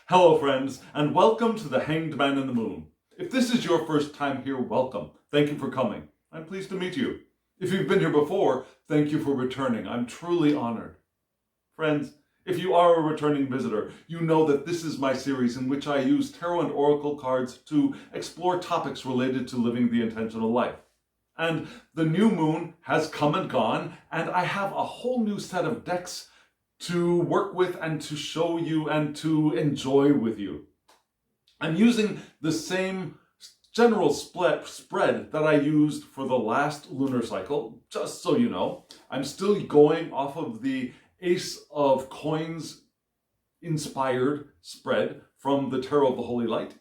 Hello friends, and welcome to the Hanged Man in the Moon. If this is your first time here, welcome. Thank you for coming. I'm pleased to meet you. If you've been here before, thank you for returning. I'm truly honored. Friends, if you are a returning visitor, you know that this is my series in which I use tarot and oracle cards to explore topics related to living the intentional life. And the new moon has come and gone, and I have a whole new set of decks to work with and to show you and to enjoy with you. I'm using the same general spread that I used for the last lunar cycle, just so you know. I'm still going off of the Ace of Coins inspired spread from the Tarot of the Holy Light,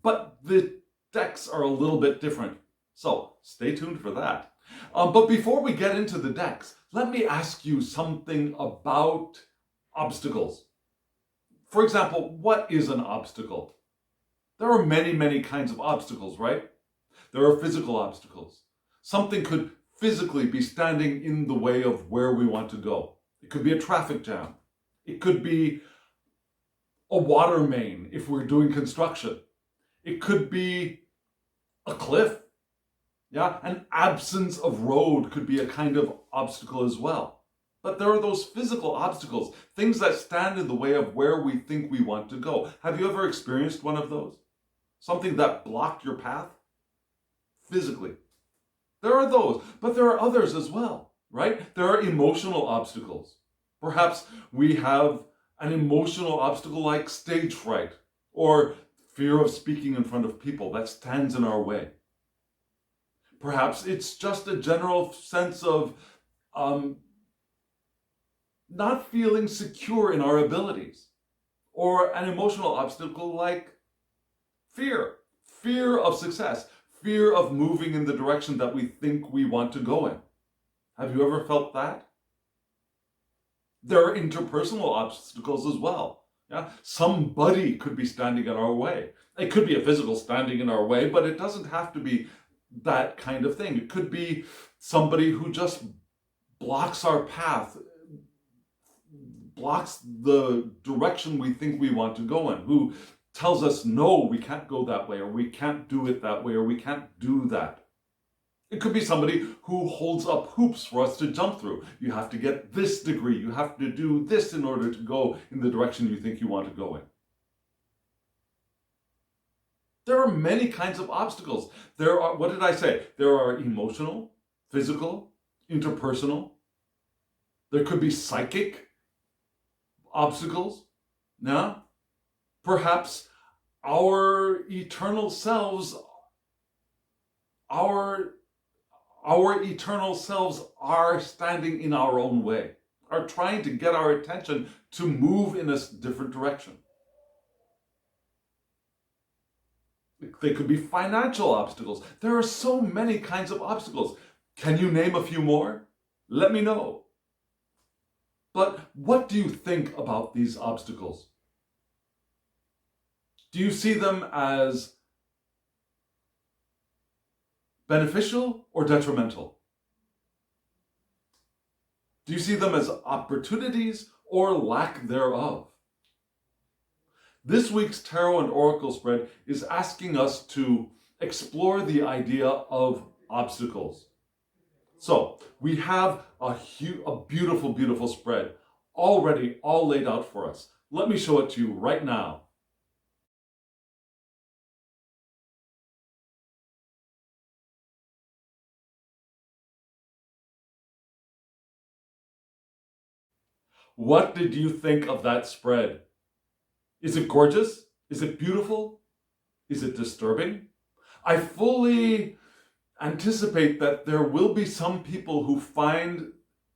but the decks are a little bit different, so stay tuned for that. But before we get into the decks, let me ask you something about obstacles. For example, what is an obstacle? There are many kinds of obstacles, right? There are physical obstacles. Something could physically be standing in the way of where we want to go. It could be a traffic jam. It could be a water main if we're doing construction. It could be a cliff. Yeah, an absence of road could be a kind of obstacle as well. But there are those physical obstacles, things that stand in the way of where we think we want to go. Have you ever experienced one of those? Something that blocked your path? Physically. There are those, but there are others as well, right? There are emotional obstacles. Perhaps we have an emotional obstacle like stage fright or fear of speaking in front of people that stands in our way. Perhaps it's just a general sense of not feeling secure in our abilities, or an emotional obstacle like fear of success, fear of moving in the direction that we think we want to go in. Have you ever felt that? There are interpersonal obstacles as well. Yeah? Somebody could be standing in our way. It could be a physical standing in our way, but it doesn't have to be that kind of thing. It could be somebody who just blocks our path, blocks the direction we think we want to go in, who tells us, no, we can't go that way, or we can't do it that way, or we can't do that. It could be somebody who holds up hoops for us to jump through. You have to get this degree, you have to do this in order to go in the direction you think you want to go in. There are many kinds of obstacles. There are, what did I say? There are emotional, physical, interpersonal. There could be psychic obstacles. Now, perhaps our eternal selves, our eternal selves are standing in our own way, are trying to get our attention to move in a different direction. They could be financial obstacles. There are so many kinds of obstacles. Can you name a few more? Let me know. But what do you think about these obstacles? Do you see them as beneficial or detrimental? Do you see them as opportunities or lack thereof? This week's Tarot and Oracle spread is asking us to explore the idea of obstacles. So we have a beautiful spread already all laid out for us. Let me show it to you right now. What did you think of that spread? Is it gorgeous? Is it beautiful? Is it disturbing? I fully anticipate that there will be some people who find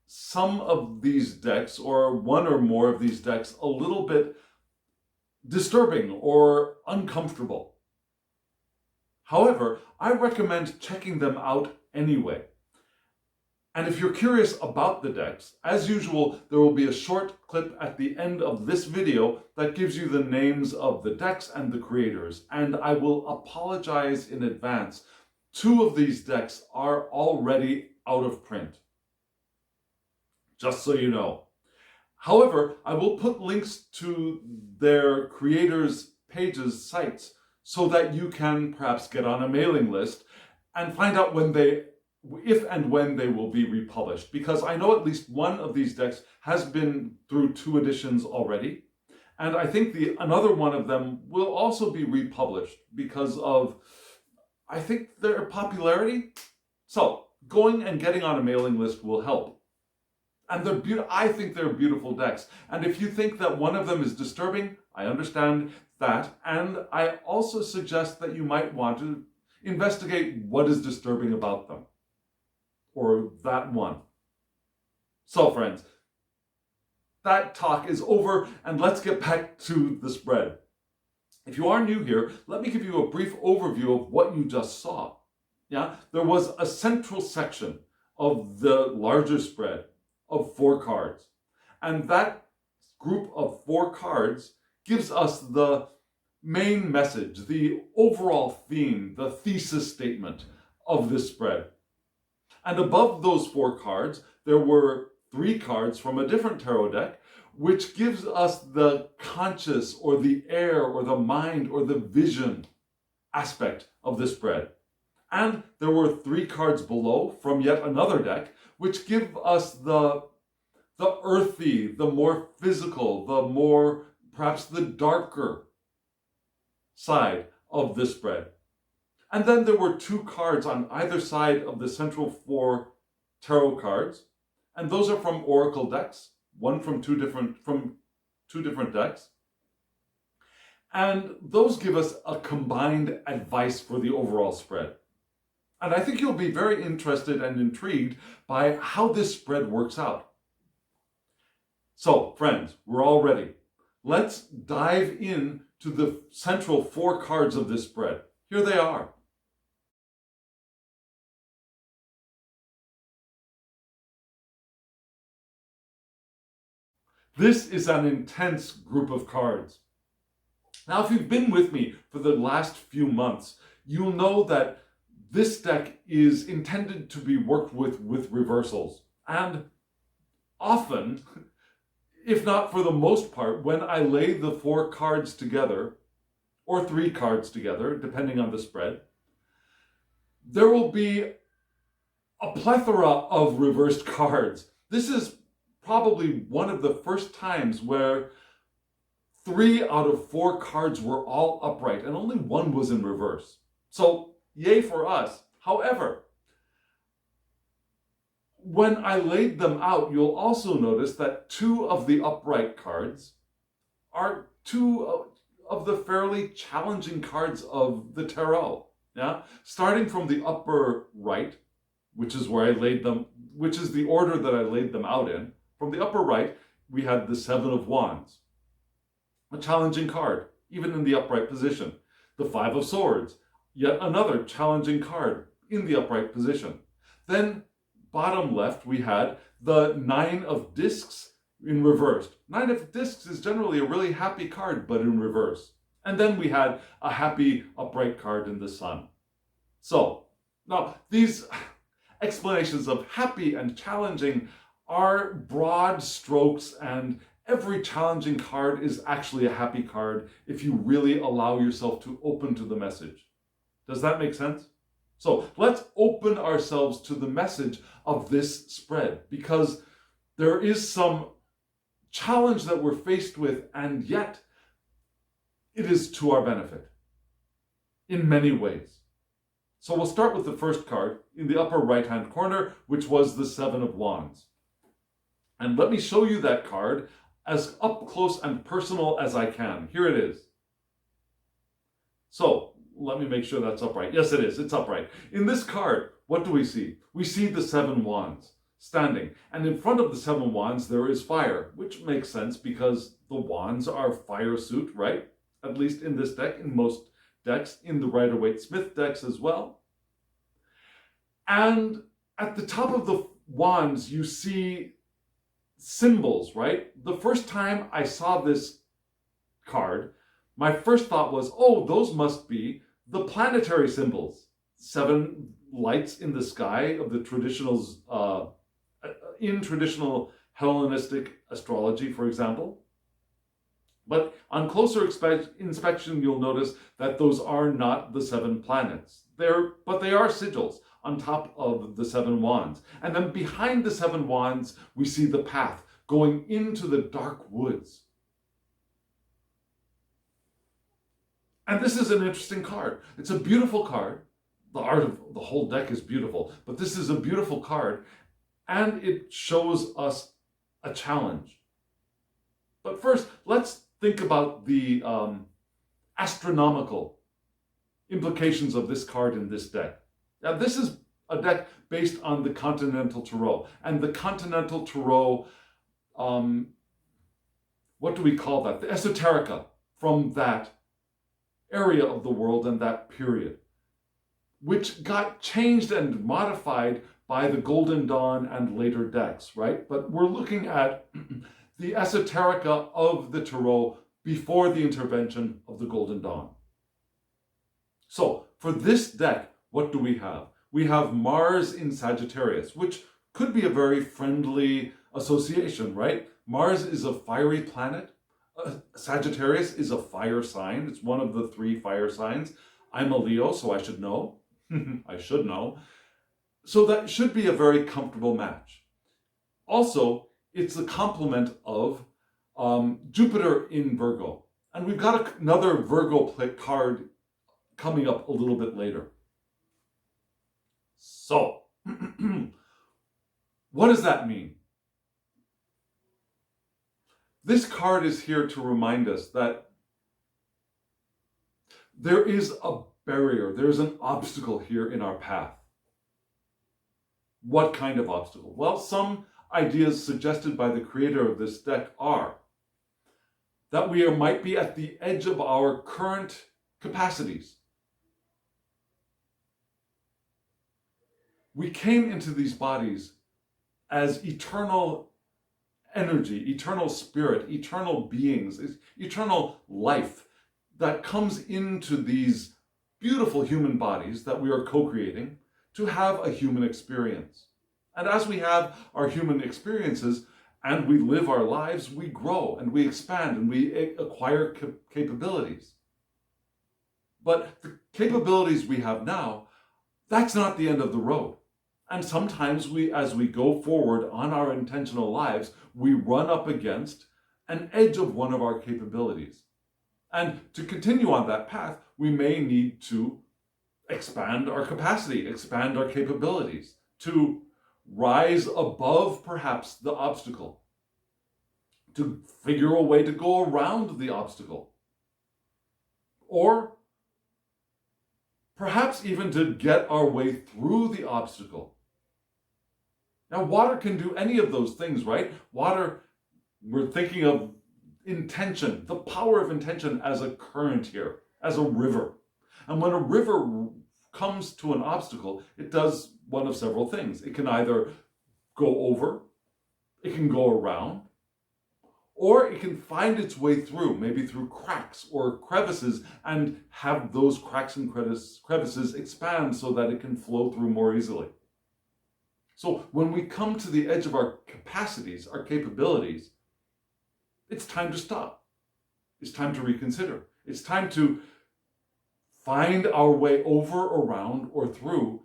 some of these decks, or one or more of these decks, a little bit disturbing or uncomfortable. However, I recommend checking them out anyway. And if you're curious about the decks, as usual, there will be a short clip at the end of this video that gives you the names of the decks and the creators. And I will apologize in advance. 2 of these decks are already out of print. Just so you know. However, I will put links to their creators' pages, sites, so that you can perhaps get on a mailing list and find out if and when they will be republished. Because I know at least one of these decks has been through 2 editions already. And I think another one of them will also be republished because of, I think, their popularity. So going and getting on a mailing list will help. And I think they're beautiful decks. And if you think that one of them is disturbing, I understand that. And I also suggest that you might want to investigate what is disturbing about them, or that one. So friends, that talk is over, and let's get back to the spread. If you are new here, let me give you a brief overview of what you just saw. Yeah, there was a central section of the larger spread of 4 cards. And that group of 4 cards gives us the main message, the overall theme, the thesis statement of this spread. And above those 4 cards, there were 3 cards from a different tarot deck, which gives us the conscious or the air or the mind or the vision aspect of the spread. And there were 3 cards below from yet another deck, which give us the earthy, the more physical, the more, perhaps the darker side of the spread. And then there were 2 cards on either side of the central 4 tarot cards. And those are from oracle decks, one from two different decks. And those give us a combined advice for the overall spread. And I think you'll be very interested and intrigued by how this spread works out. So, friends, we're all ready. Let's dive in to the central 4 cards of this spread. Here they are. This is an intense group of cards. Now, if you've been with me for the last few months, you'll know that this deck is intended to be worked with reversals. And often, if not for the most part, when I lay the 4 cards together, or 3 cards together, depending on the spread, there will be a plethora of reversed cards. This is probably one of the first times where 3 out of 4 cards were all upright and only 1 was in reverse. So, yay for us. However, when I laid them out, you'll also notice that 2 of the upright cards are 2 of the fairly challenging cards of the tarot. Yeah? Starting from the upper right, which is where I laid them, which is the order that I laid them out in. From the upper right, we had the 7 of Wands, a challenging card, even in the upright position. The 5 of Swords, yet another challenging card in the upright position. Then, bottom left, we had the 9 of Discs in reversed. 9 of Discs is generally a really happy card, but in reverse. And then we had a happy upright card in the Sun. So, now these explanations of happy and challenging are broad strokes, and every challenging card is actually a happy card if you really allow yourself to open to the message. Does that make sense? So let's open ourselves to the message of this spread, because there is some challenge that we're faced with, and yet it is to our benefit in many ways. So we'll start with the first card in the upper right-hand corner, which was the 7 of Wands. And let me show you that card as up close and personal as I can. Here it is. So let me make sure that's upright. Yes, it is. It's upright. In this card, what do we see? We see the 7 Wands standing. And in front of the 7 Wands, there is fire, which makes sense because the Wands are fire suit, right? At least in this deck, in most decks, in the Rider-Waite-Smith decks as well. And at the top of the Wands, you see symbols, right? The first time I saw this card, my first thought was, oh, those must be the planetary symbols. 7 lights in the sky of the traditional Hellenistic astrology, for example. But on closer inspection, you'll notice that those are not the 7 planets. But they are sigils on top of the 7 wands. And then behind the 7 wands, we see the path going into the dark woods. And this is an interesting card. It's a beautiful card. The art of the whole deck is beautiful, but this is a beautiful card, and it shows us a challenge. But first, let's think about the astronomical implications of this card in this deck. Now, this is a deck based on the Continental Tarot, and the Continental Tarot, what do we call that? The esoterica from that area of the world and that period, which got changed and modified by the Golden Dawn and later decks, right? But we're looking at the esoterica of the Tarot before the intervention of the Golden Dawn. So for this deck, what do we have? We have Mars in Sagittarius, which could be a very friendly association, right? Mars is a fiery planet. Sagittarius is a fire sign. It's one of the 3 fire signs. I'm a Leo, so I should know. I should know. So that should be a very comfortable match. Also, it's a complement of Jupiter in Virgo. And we've got another Virgo card coming up a little bit later. So, what does that mean? This card is here to remind us that there is a barrier, there's an obstacle here in our path. What kind of obstacle? Well, some ideas suggested by the creator of this deck are that we might be at the edge of our current capacities. We came into these bodies as eternal energy, eternal spirit, eternal beings, eternal life that comes into these beautiful human bodies that we are co-creating to have a human experience. And as we have our human experiences and we live our lives, we grow and we expand and we acquire capabilities. But the capabilities we have now, that's not the end of the road. And sometimes as we go forward on our intentional lives, we run up against an edge of one of our capabilities. And to continue on that path, we may need to expand our capacity, expand our capabilities, to rise above perhaps the obstacle, to figure a way to go around the obstacle, or perhaps even to get our way through the obstacle. Now, water can do any of those things, right? Water, we're thinking of intention, the power of intention as a current here, as a river. And when a river comes to an obstacle, it does one of several things. It can either go over, it can go around, or it can find its way through, maybe through cracks or crevices, and have those cracks and crevices expand so that it can flow through more easily. So when we come to the edge of our capacities, our capabilities, it's time to stop. It's time to reconsider. It's time to find our way over, around, or through,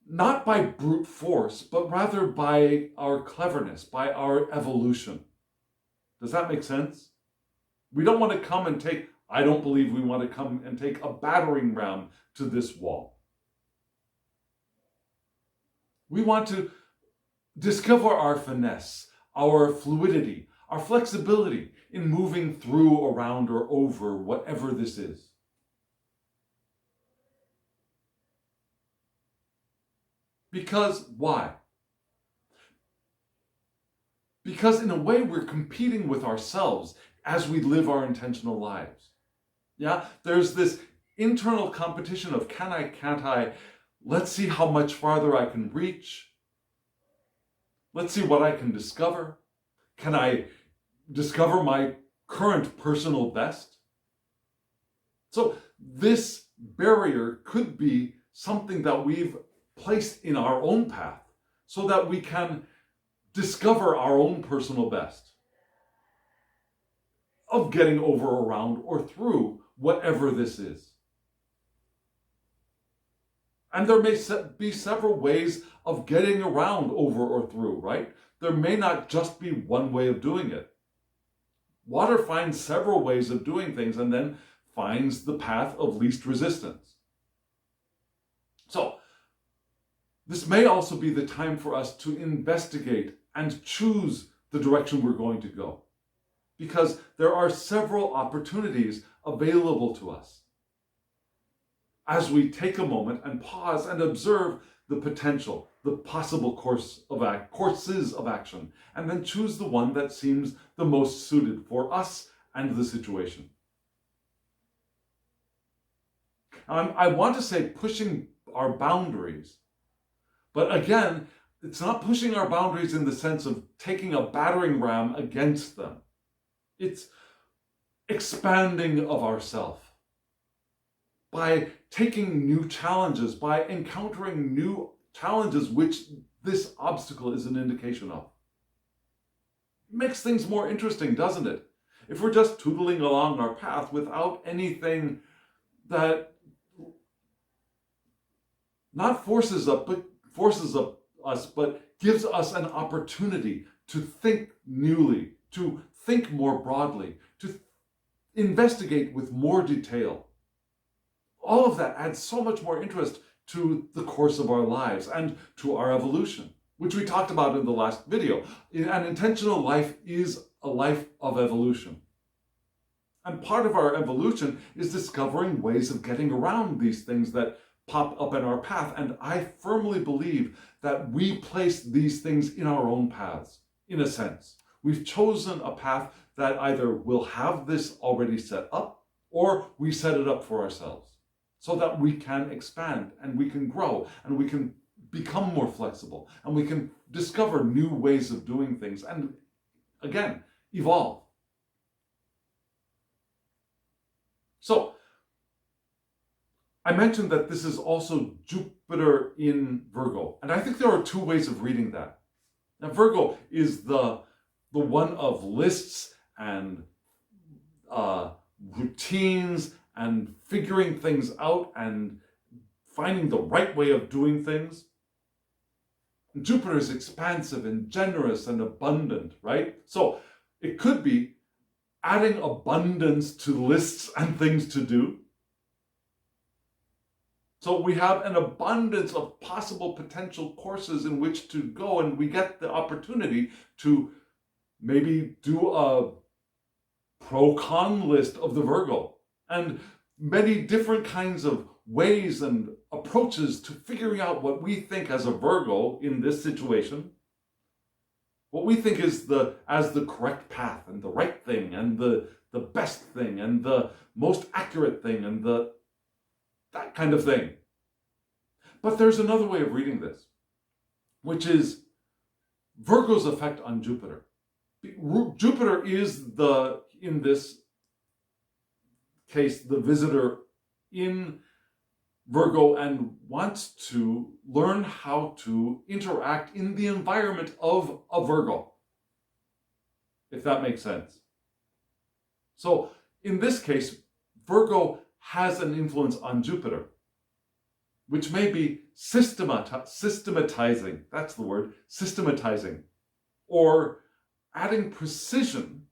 not by brute force, but rather by our cleverness, by our evolution. Does that make sense? We don't want to come and I don't believe we want to come and take a battering ram to this wall. We want to discover our finesse, our fluidity, our flexibility in moving through, around, or over whatever this is. Because why? Because in a way we're competing with ourselves as we live our intentional lives. Yeah, there's this internal competition of can I, can't I? Let's see how much farther I can reach. Let's see what I can discover. Can I discover my current personal best? So this barrier could be something that we've placed in our own path so that we can discover our own personal best of getting over, around, or through whatever this is. And there may be several ways of getting around, over, or through, right? There may not just be one way of doing it. Water finds several ways of doing things and then finds the path of least resistance. So, this may also be the time for us to investigate and choose the direction we're going to go, because there are several opportunities available to us as we take a moment and pause and observe the potential, the possible courses of action, and then choose the one that seems the most suited for us and the situation. I want to say pushing our boundaries, but again, it's not pushing our boundaries in the sense of taking a battering ram against them. It's expanding of ourself by taking new challenges, by encountering new challenges, which this obstacle is an indication of. It makes things more interesting, doesn't it? If we're just tootling along our path without anything that not forces us, but gives us an opportunity to think newly, to think more broadly, to investigate with more detail. All of that adds so much more interest to the course of our lives and to our evolution, which we talked about in the last video. An intentional life is a life of evolution. And part of our evolution is discovering ways of getting around these things that pop up in our path. And I firmly believe that we place these things in our own paths, in a sense. We've chosen a path that either will have this already set up, or we set it up for ourselves, so that we can expand and we can grow and we can become more flexible and we can discover new ways of doing things and, again, evolve. So, I mentioned that this is also Jupiter in Virgo, and I think there are two ways of reading that. Now, Virgo is the one of lists and routines and figuring things out and finding the right way of doing things. Jupiter is expansive and generous and abundant, right? So it could be adding abundance to lists and things to do. So we have an abundance of possible potential courses in which to go, and we get the opportunity to maybe do a pro-con list of the Virgo, and many different kinds of ways and approaches to figuring out what we think as a Virgo in this situation, what we think is as the correct path and the right thing and the best thing and the most accurate thing and that kind of thing. But there's another way of reading this, which is Virgo's effect on Jupiter. Jupiter is in this case, the visitor in Virgo and wants to learn how to interact in the environment of a Virgo, if that makes sense. So in this case, Virgo has an influence on Jupiter, which may be systematizing, that's the word, systematizing, or adding precision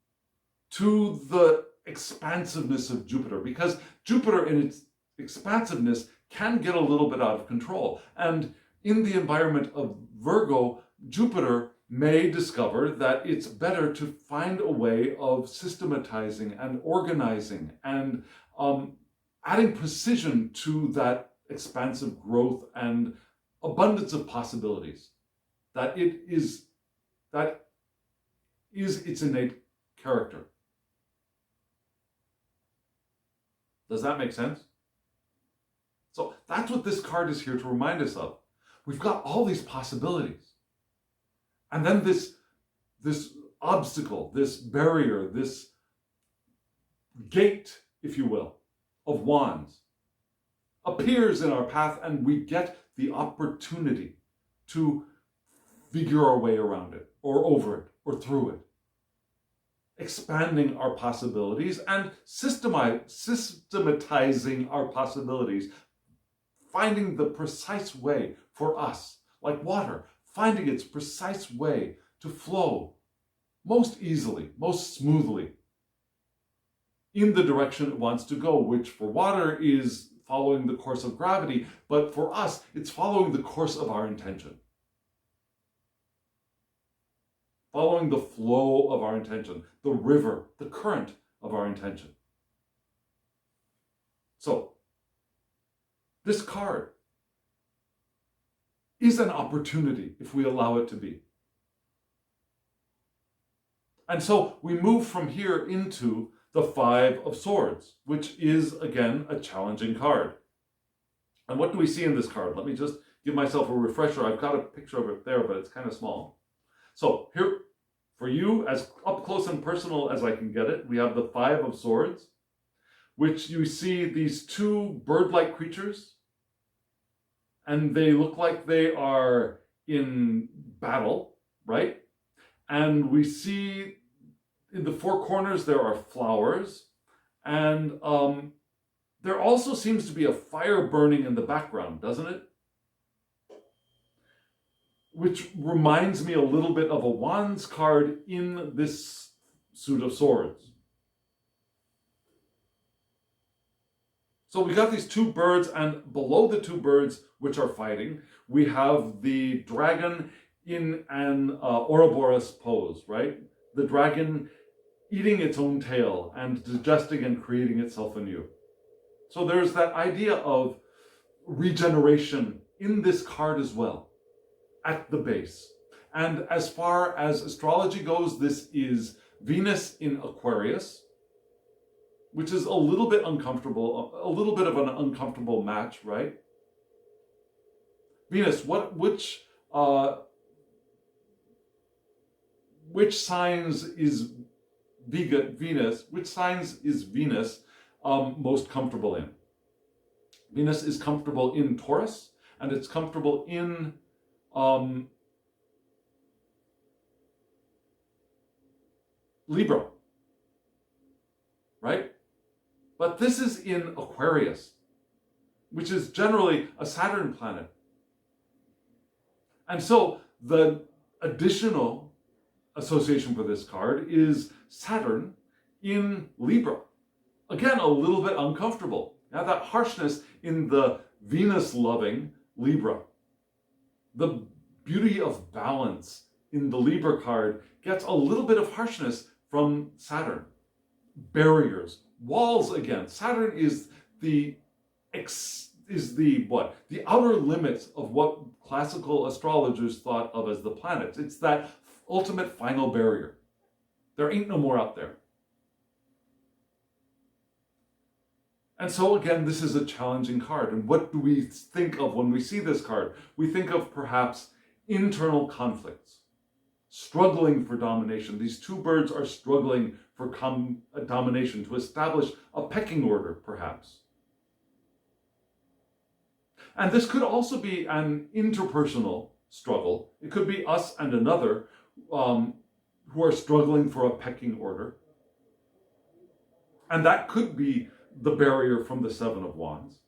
to the expansiveness of Jupiter, because Jupiter in its expansiveness can get a little bit out of control. And in the environment of Virgo, Jupiter may discover that it's better to find a way of systematizing and organizing and adding precision to that expansive growth and abundance of possibilities. That is its innate character. Does that make sense? So that's what this card is here to remind us of. We've got all these possibilities. And then this obstacle, this barrier, this gate, if you will, of wands appears in our path, and we get the opportunity to figure our way around it, or over it, or through it. Expanding our possibilities and systematizing our possibilities. Finding the precise way for us, like water, finding its precise way to flow most easily, most smoothly in the direction it wants to go, which for water is following the course of gravity, but for us, it's following the course of our intention. Following the flow of our intention, the river, the current of our intention. So, this card is an opportunity if we allow it to be. And so we move from here into the Five of Swords, which is, again, a challenging card. And what do we see in this card? Let me just give myself a refresher. I've got a picture of it there, but it's kind of small. So here, for you, as up close and personal as I can get it, we have the Five of Swords, which you see these two bird-like creatures, and they look like they are in battle, right? And we see in the four corners there are flowers, and there also seems to be a fire burning in the background, doesn't it? Which reminds me a little bit of a Wands card in this suit of swords. So we got these two birds, and below the two birds which are fighting, we have the dragon in an Ouroboros pose, right? The dragon eating its own tail and digesting and creating itself anew. So there's that idea of regeneration in this card as well, at the base. And as far as astrology goes, this is Venus in Aquarius, which is a little bit uncomfortable, a little bit of an uncomfortable match, right? Venus, which signs is Venus? Which signs is Venus most comfortable in? Venus is comfortable in Taurus, and it's comfortable in Libra, right? But this is in Aquarius, which is generally a Saturn planet. And so the additional association for this card is Saturn in Libra. Again, a little bit uncomfortable. Now that harshness in the Venus-loving Libra. The beauty of balance in the Libra card gets a little bit of harshness from Saturn. Barriers, walls again. Saturn is the outer limits of what classical astrologers thought of as the planets. It's that ultimate final barrier. There ain't no more out there. And so again, this is a challenging card. And what do we think of when we see this card? We think of perhaps internal conflicts, struggling for domination. These two birds are struggling for domination, to establish a pecking order, perhaps. And this could also be an interpersonal struggle. It could be us and another who are struggling for a pecking order. And that could be the barrier from the Seven of Wands.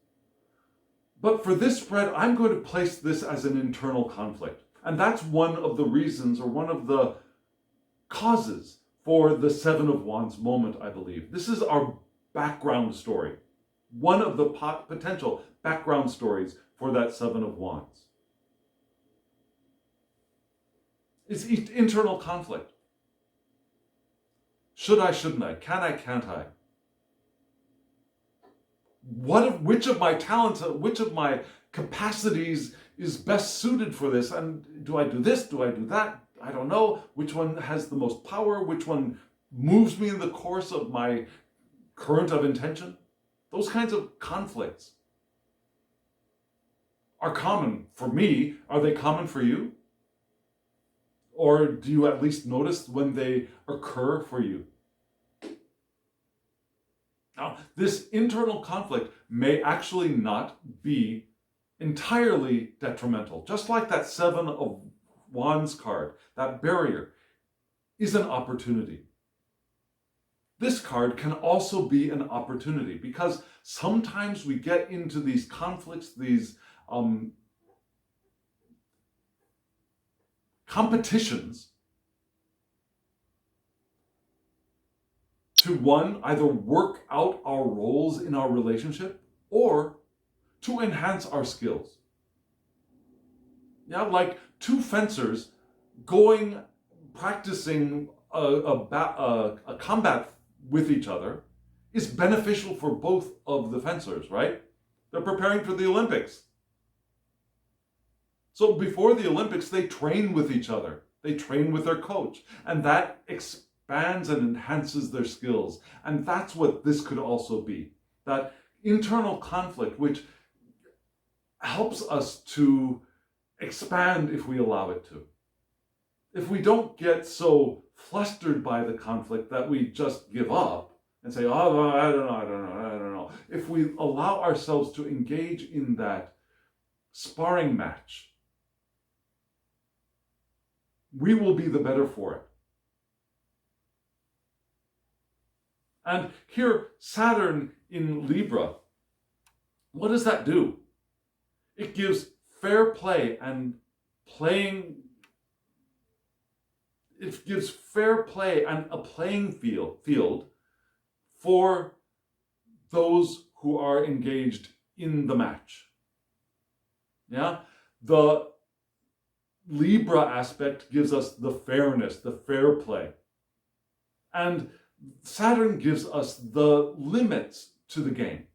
But for this spread, I'm going to place this as an internal conflict. And that's one of the reasons, or one of the causes for the Seven of Wands moment, I believe. This is our background story. One of the potential background stories for that Seven of Wands. It's internal conflict. Should I, shouldn't I? Can I, can't I? Which of my talents, which of my capacities is best suited for this? And do I do this? Do I do that? I don't know. Which one has the most power? Which one moves me in the course of my current of intention? Those kinds of conflicts are common for me. Are they common for you? Or do you at least notice when they occur for you? Now, this internal conflict may actually not be entirely detrimental. Just like that Seven of Wands card, that barrier, is an opportunity. This card can also be an opportunity because sometimes we get into these conflicts, these competitions to one, either work out our roles in our relationship or to enhance our skills. Yeah, like two fencers practicing a combat with each other is beneficial for both of the fencers, right? They're preparing for the Olympics. So before the Olympics, they train with each other. They train with their coach. And that expands and enhances their skills. And that's what this could also be. That internal conflict, which helps us to expand if we allow it to. If we don't get so flustered by the conflict that we just give up and say, oh, I don't know. If we allow ourselves to engage in that sparring match, we will be the better for it. And here, Saturn in Libra, what does that do? It gives fair play and it gives fair play and a playing field for those who are engaged in the match. Yeah? The Libra aspect gives us the fairness, the fair play. And Saturn gives us the limits to the game.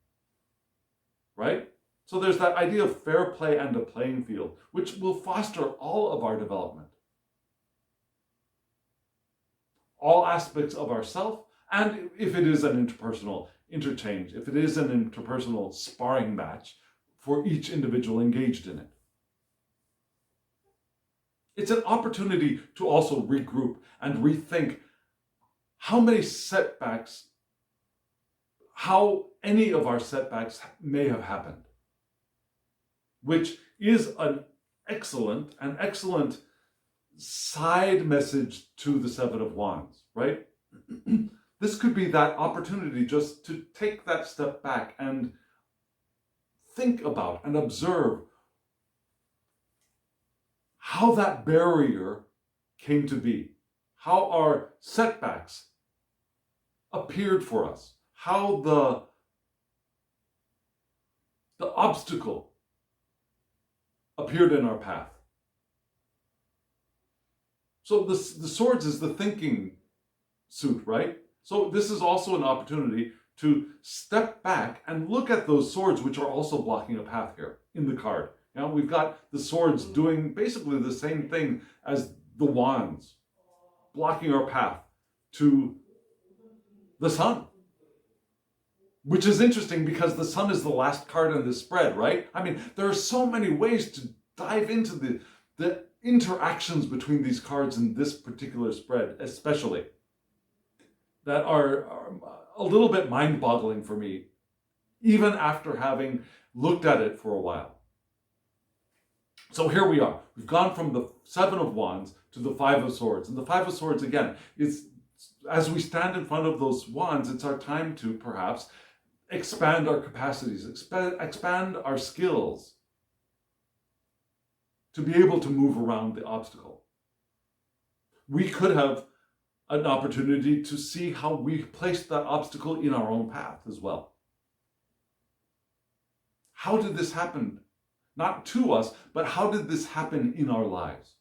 Right? So there's that idea of fair play and a playing field, which will foster all of our development. All aspects of ourself, and if it is an interpersonal interchange, if it is an interpersonal sparring match for each individual engaged in it. It's an opportunity to also regroup and rethink how any of our setbacks may have happened, which is an excellent side message to the Seven of Wands, right? This could be that opportunity just to take that step back and think about and observe how that barrier came to be, how our setbacks appeared for us, how the obstacle appeared in our path. So the swords is the thinking suit, right? So this is also an opportunity to step back and look at those swords, which are also blocking a path here in the card. Now we've got the swords doing basically the same thing as the wands, blocking our path to the sun. Which is interesting because the sun is the last card in this spread, right? I mean, there are so many ways to dive into the interactions between these cards in this particular spread, especially, that are a little bit mind-boggling for me, even after having looked at it for a while. So here we are. We've gone from the Seven of Wands to the Five of Swords. And the Five of Swords, again, is as we stand in front of those wands, it's our time to perhaps expand our capacities, expand our skills to be able to move around the obstacle. We could have an opportunity to see how we placed that obstacle in our own path as well. How did this happen? Not to us, but how did this happen in our lives?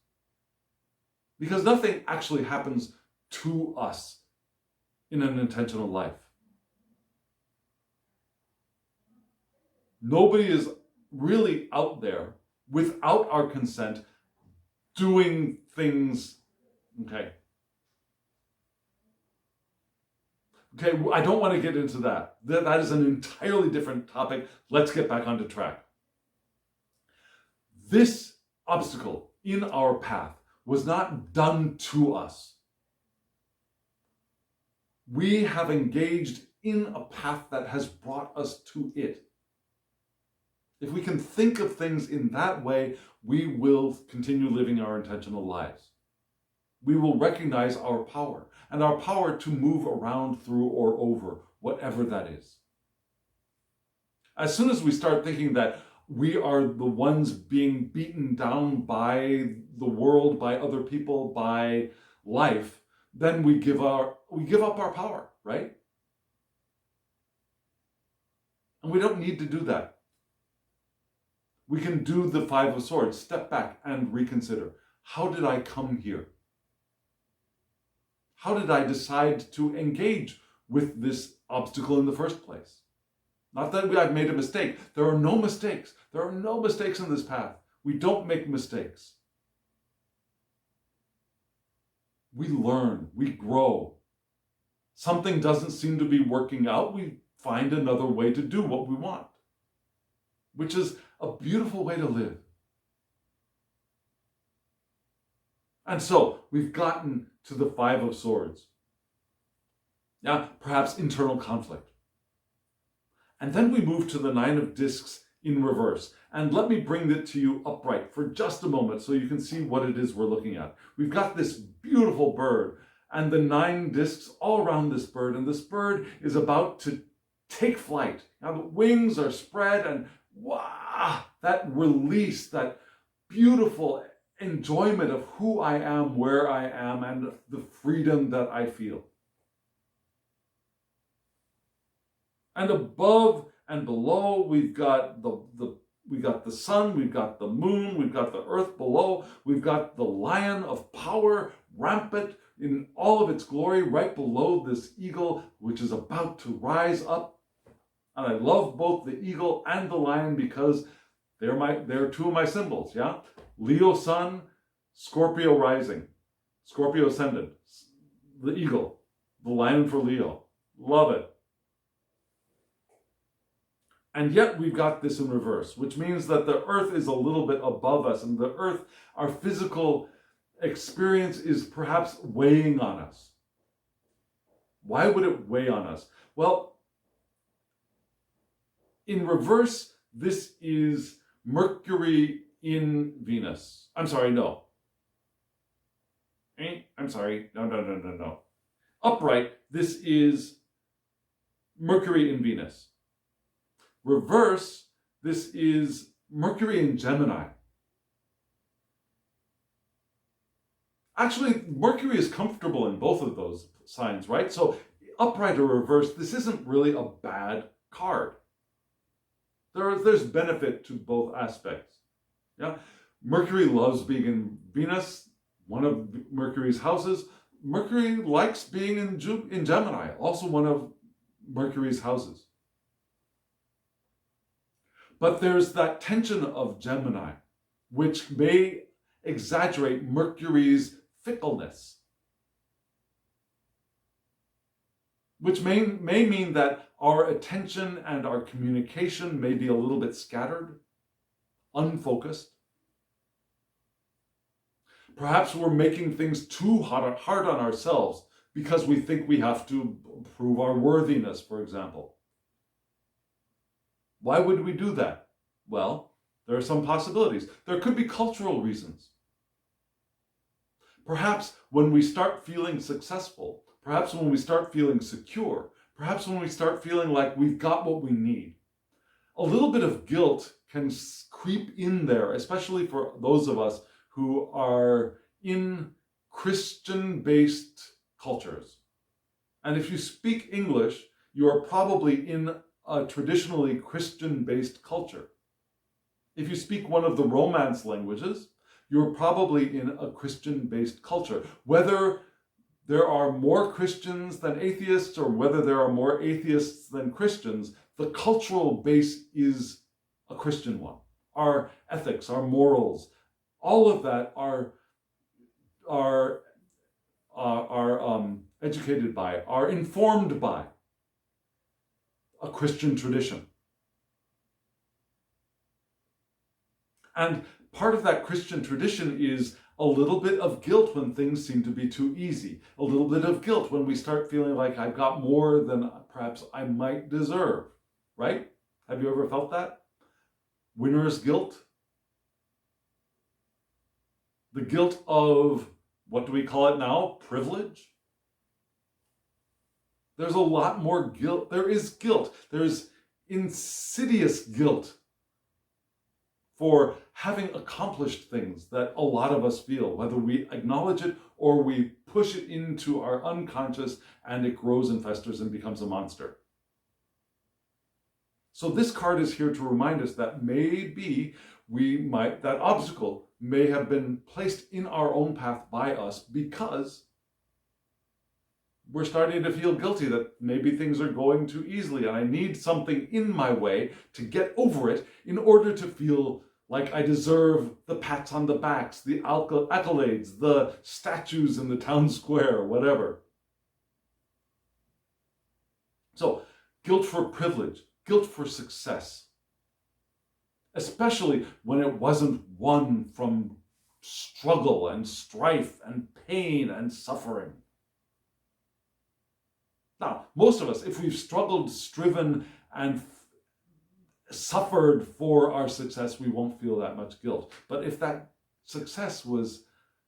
Because nothing actually happens to us in an intentional life. Nobody is really out there without our consent doing things. Okay, I don't want to get into that. That is an entirely different topic. Let's get back onto track. This obstacle in our path was not done to us. We have engaged in a path that has brought us to it. If we can think of things in that way, we will continue living our intentional lives. We will recognize our power and our power to move around, through, or over, whatever that is. As soon as we start thinking that we are the ones being beaten down by the world, by other people, by life, then we give up our power, right? And we don't need to do that. We can do the Five of Swords, step back and reconsider. How did I come here? How did I decide to engage with this obstacle in the first place? Not that I've made a mistake. There are no mistakes. There are no mistakes in this path. We don't make mistakes. We learn, we grow. Something doesn't seem to be working out, we find another way to do what we want, which is a beautiful way to live. And so we've gotten to the Five of Swords. Now, perhaps internal conflict. And then we move to the Nine of Discs in reverse. And let me bring it to you upright for just a moment so you can see what it is we're looking at. We've got this beautiful bird and the 9 discs all around this bird. And this bird is about to take flight. Now the wings are spread and wow, that release, that beautiful enjoyment of who I am, where I am, and the freedom that I feel. And above and below, we've got the sun, we've got the moon, we've got the earth below, we've got the lion of power rampant in all of its glory right below this eagle, which is about to rise up. And I love both the eagle and the lion because they're two of my symbols, yeah? Leo sun, Scorpio rising, Scorpio ascendant, the eagle, the lion for Leo. Love it. And yet we've got this in reverse, which means that the earth is a little bit above us, and the earth, our physical experience, is perhaps weighing on us. Why would it weigh on us? Well, in reverse, this is Mercury in Venus. I'm sorry, no. I'm sorry, no. Upright, this is Mercury in Venus. Reverse, this is Mercury in Gemini. Actually, Mercury is comfortable in both of those signs, right? So upright or reverse, this isn't really a bad card. There's benefit to both aspects. Yeah, Mercury loves being in Venus, one of Mercury's houses. Mercury likes being in Gemini, also one of Mercury's houses. But there's that tension of Gemini, which may exaggerate Mercury's fickleness, which may mean that our attention and our communication may be a little bit scattered, unfocused. Perhaps we're making things too hard on ourselves because we think we have to prove our worthiness, for example. Why would we do that? Well, there are some possibilities. There could be cultural reasons. Perhaps when we start feeling successful, perhaps when we start feeling secure, perhaps when we start feeling like we've got what we need, a little bit of guilt can creep in there, especially for those of us who are in Christian-based cultures. And if you speak English, you are probably in a traditionally Christian-based culture. If you speak one of the Romance languages, you're probably in a Christian-based culture. Whether there are more Christians than atheists or whether there are more atheists than Christians, the cultural base is a Christian one. Our ethics, our morals, all of that are educated by, are informed by a Christian tradition. And part of that Christian tradition is a little bit of guilt when things seem to be too easy. A little bit of guilt when we start feeling like I've got more than perhaps I might deserve, right? Have you ever felt that? winner's guilt. The guilt of, what do we call it now? Privilege. There's a lot more guilt. There is guilt. There's insidious guilt for having accomplished things that a lot of us feel, whether we acknowledge it or we push it into our unconscious and it grows and festers and becomes a monster. So this card is here to remind us that maybe that obstacle may have been placed in our own path by us because we're starting to feel guilty that maybe things are going too easily and I need something in my way to get over it in order to feel like I deserve the pats on the backs, the accolades, the statues in the town square, whatever. So, guilt for privilege, guilt for success, especially when it wasn't won from struggle and strife and pain and suffering. Now, most of us, if we've struggled, striven, and suffered for our success, we won't feel that much guilt. But if that success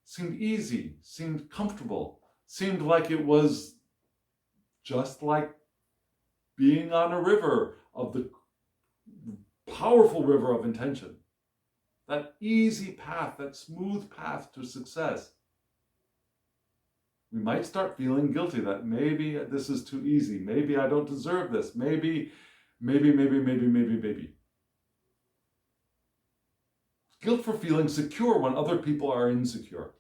seemed easy, seemed comfortable, seemed like it was just like being on a river of the powerful river of intention, that easy path, that smooth path to success, we might start feeling guilty that maybe this is too easy. Maybe I don't deserve this. Maybe. Guilt for feeling secure when other people are insecure.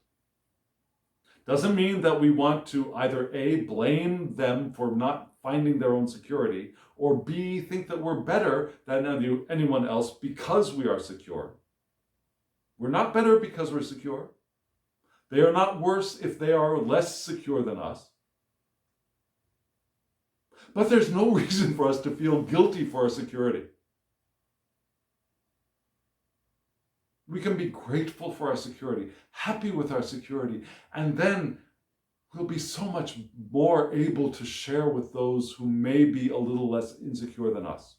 Doesn't mean that we want to either A, blame them for not finding their own security, or B, think that we're better than anyone else because we are secure. We're not better because we're secure. They are not worse if they are less secure than us. But there's no reason for us to feel guilty for our security. We can be grateful for our security, happy with our security, and then we'll be so much more able to share with those who may be a little less insecure than us.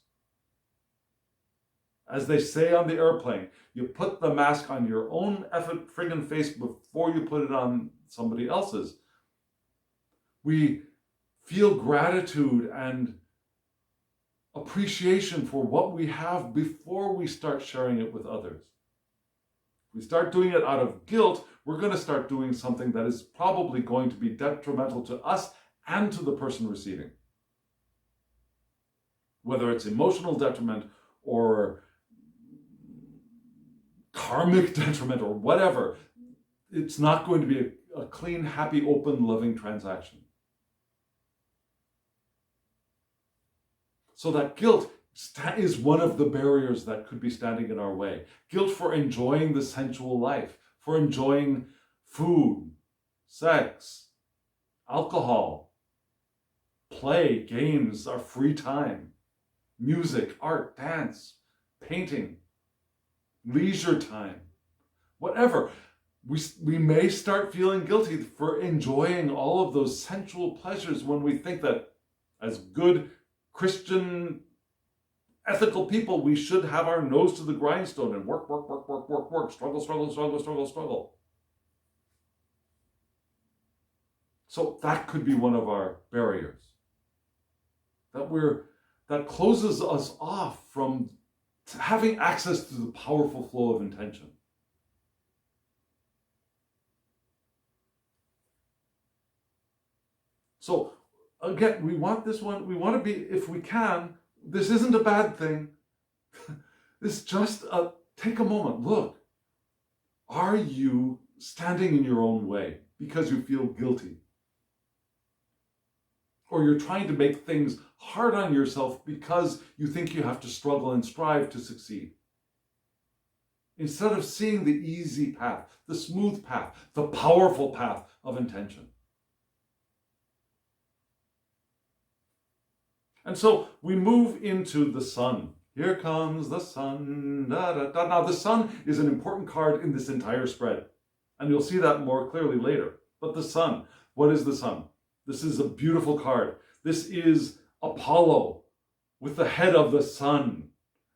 As they say on the airplane, you put the mask on your own effing friggin' face before you put it on somebody else's. We feel gratitude and appreciation for what we have before we start sharing it with others. If we start doing it out of guilt, we're going to start doing something that is probably going to be detrimental to us and to the person receiving. Whether it's emotional detriment or karmic detriment or whatever, it's not going to be a clean, happy, open, loving transaction. So that guilt is one of the barriers that could be standing in our way. Guilt for enjoying the sensual life, for enjoying food, sex, alcohol, play, games, our free time, music, art, dance, painting, leisure time, whatever. We may start feeling guilty for enjoying all of those sensual pleasures when we think that as good Christian ethical people, we should have our nose to the grindstone and work, struggle. So that could be one of our barriers. That closes us off from having access to the powerful flow of intention. So again, we want this one, we want to be, if we can, this isn't a bad thing. It's just take a moment, look. Are you standing in your own way because you feel guilty? Or you're trying to make things hard on yourself because you think you have to struggle and strive to succeed? Instead of seeing the easy path, the smooth path, the powerful path of intention. And so we move into the sun. Here comes the sun. Da, da, da. Now the sun is an important card in this entire spread. And you'll see that more clearly later. But the sun, what is the sun? This is a beautiful card. This is Apollo with the head of the sun.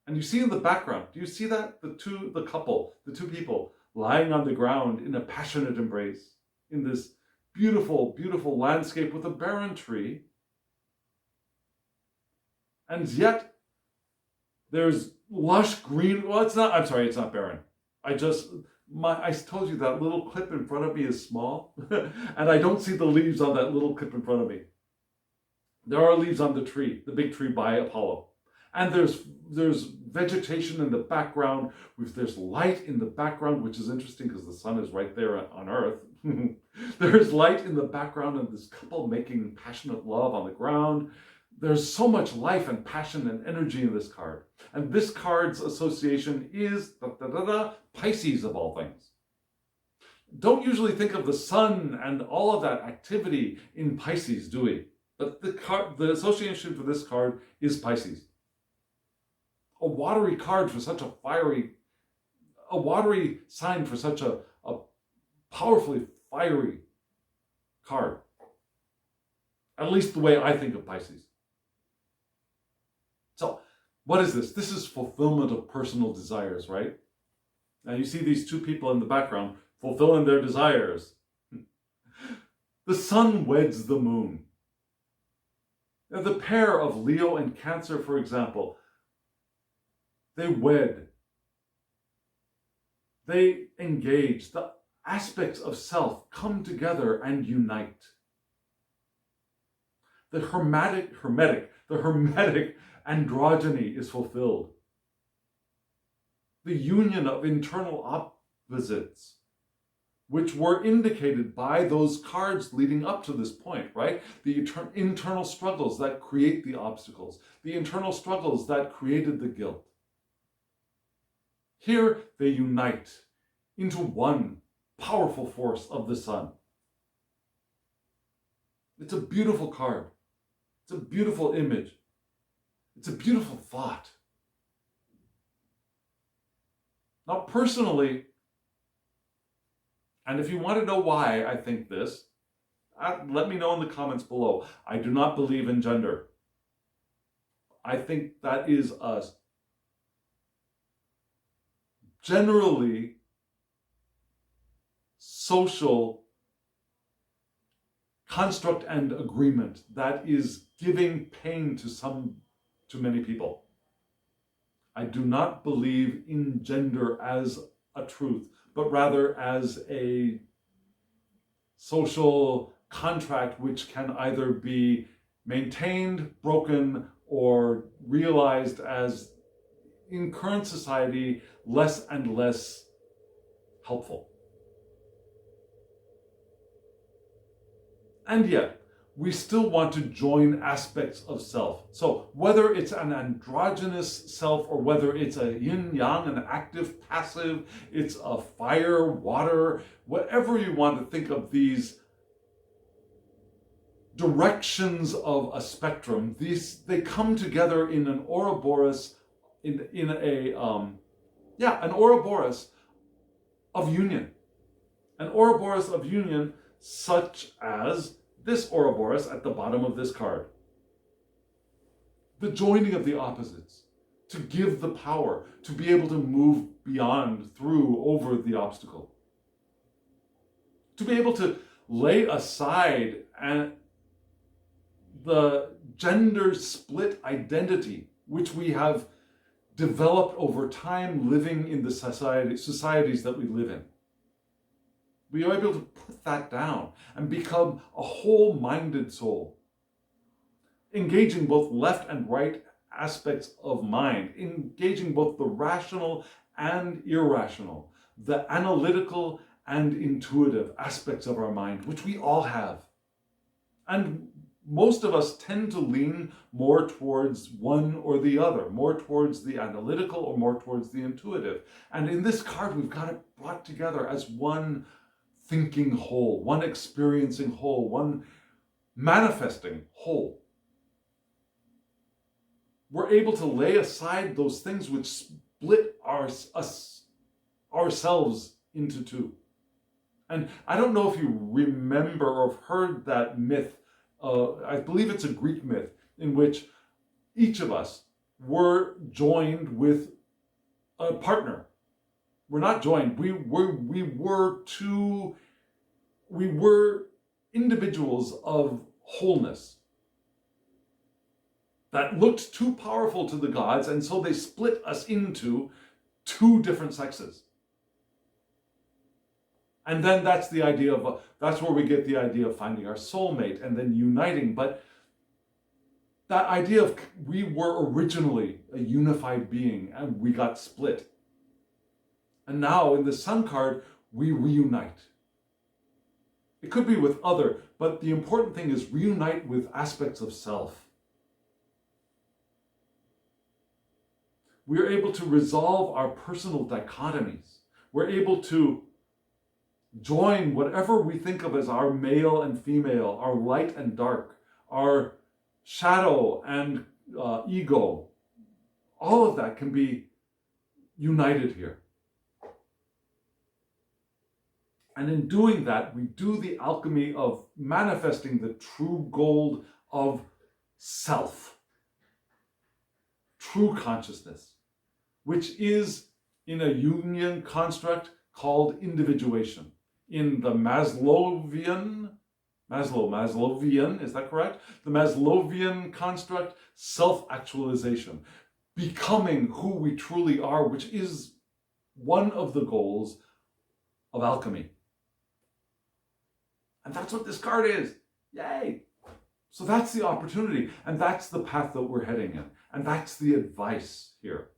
And you see in the background, do you see that? The two people lying on the ground in a passionate embrace in this beautiful, beautiful landscape with a barren tree. And yet there's lush green. Well, it's not barren. I told you that little clip in front of me is small, and I don't see the leaves on that little clip in front of me. There are leaves on the tree, the big tree by Apollo. And there's vegetation in the background. There's light in the background, which is interesting because the sun is right there on Earth. There's light in the background and this couple making passionate love on the ground. There's so much life and passion and energy in this card. And this card's association is Pisces of all things. Don't usually think of the sun and all of that activity in Pisces, do we? But the association for this card is Pisces. A watery card for such a watery sign for such a powerfully fiery card. At least the way I think of Pisces. So, what is this? This is fulfillment of personal desires, right? Now you see these two people in the background fulfilling their desires. The sun weds the moon. Now, the pair of Leo and Cancer, for example, they wed. They engage. The aspects of self come together and unite. The hermetic androgyny is fulfilled. The union of internal opposites, which were indicated by those cards leading up to this point, right? The internal struggles that create the obstacles, the internal struggles that created the guilt. Here they unite into one powerful force of the sun. It's a beautiful card. It's a beautiful image. It's a beautiful thought. Now, personally, and if you want to know why I think this, let me know in the comments below. I do not believe in gender. I think that is a generally social construct and agreement that is giving pain to many people. I do not believe in gender as a truth, but rather as a social contract which can either be maintained, broken, or realized as, in current society, less and less helpful. And yet, we still want to join aspects of self. So whether it's an androgynous self or whether it's a yin-yang, an active, passive, it's a fire, water, whatever you want to think of these directions of a spectrum, they come together in an Ouroboros, an Ouroboros of union. An Ouroboros of union such as this Ouroboros at the bottom of this card. The joining of the opposites to give the power to be able to move beyond, through, over the obstacle. To be able to lay aside the gender split identity which we have developed over time living in the societies that we live in. We are able to put that down and become a whole-minded soul, engaging both left and right aspects of mind, engaging both the rational and irrational, the analytical and intuitive aspects of our mind, which we all have. And most of us tend to lean more towards one or the other, more towards the analytical or more towards the intuitive. And in this card, we've got it brought together as one thinking whole, one experiencing whole, one manifesting whole. We're able to lay aside those things which split ourselves into two. And I don't know if you remember or have heard that myth. I believe it's a Greek myth in which each of us we're joined with a partner. We're not joined. We were individuals of wholeness that looked too powerful to the gods, and so they split us into two different sexes. And then that's the idea of, that's where we get the idea of finding our soulmate and then uniting. But that idea of we were originally a unified being and we got split. And now in the Sun card, we reunite. It could be with other, but the important thing is reunite with aspects of self. We are able to resolve our personal dichotomies. We're able to join whatever we think of as our male and female, our light and dark, our shadow and ego. All of that can be united here. And in doing that, we do the alchemy of manifesting the true gold of self, true consciousness, which is in a Jungian construct called individuation. In the Maslowian, is that correct? The Maslowian construct, self-actualization, becoming who we truly are, which is one of the goals of alchemy. And that's what this card is. Yay! So that's the opportunity, and that's the path that we're heading in. And that's the advice here.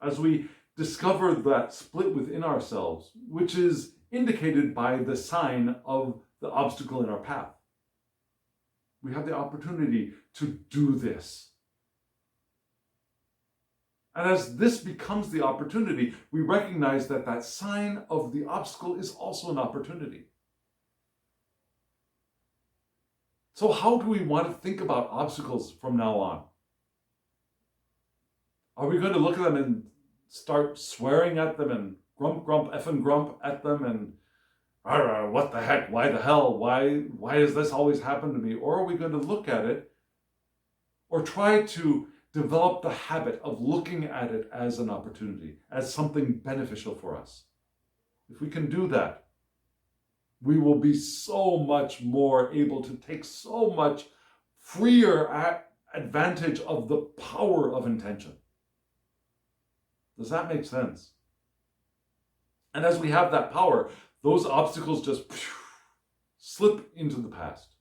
As we discover that split within ourselves, which is indicated by the sign of the obstacle in our path. We have the opportunity to do this. And as this becomes the opportunity, we recognize that that sign of the obstacle is also an opportunity. So how do we want to think about obstacles from now on? Are we going to look at them and start swearing at them and grump, effing grump at them and what the heck, why the hell, why does this always happen to me? Or are we going to look at it or try to develop the habit of looking at it as an opportunity, as something beneficial for us? If we can do that, we will be so much more able to take so much freer advantage of the power of intention. Does that make sense? And as we have that power, those obstacles just slip into the past.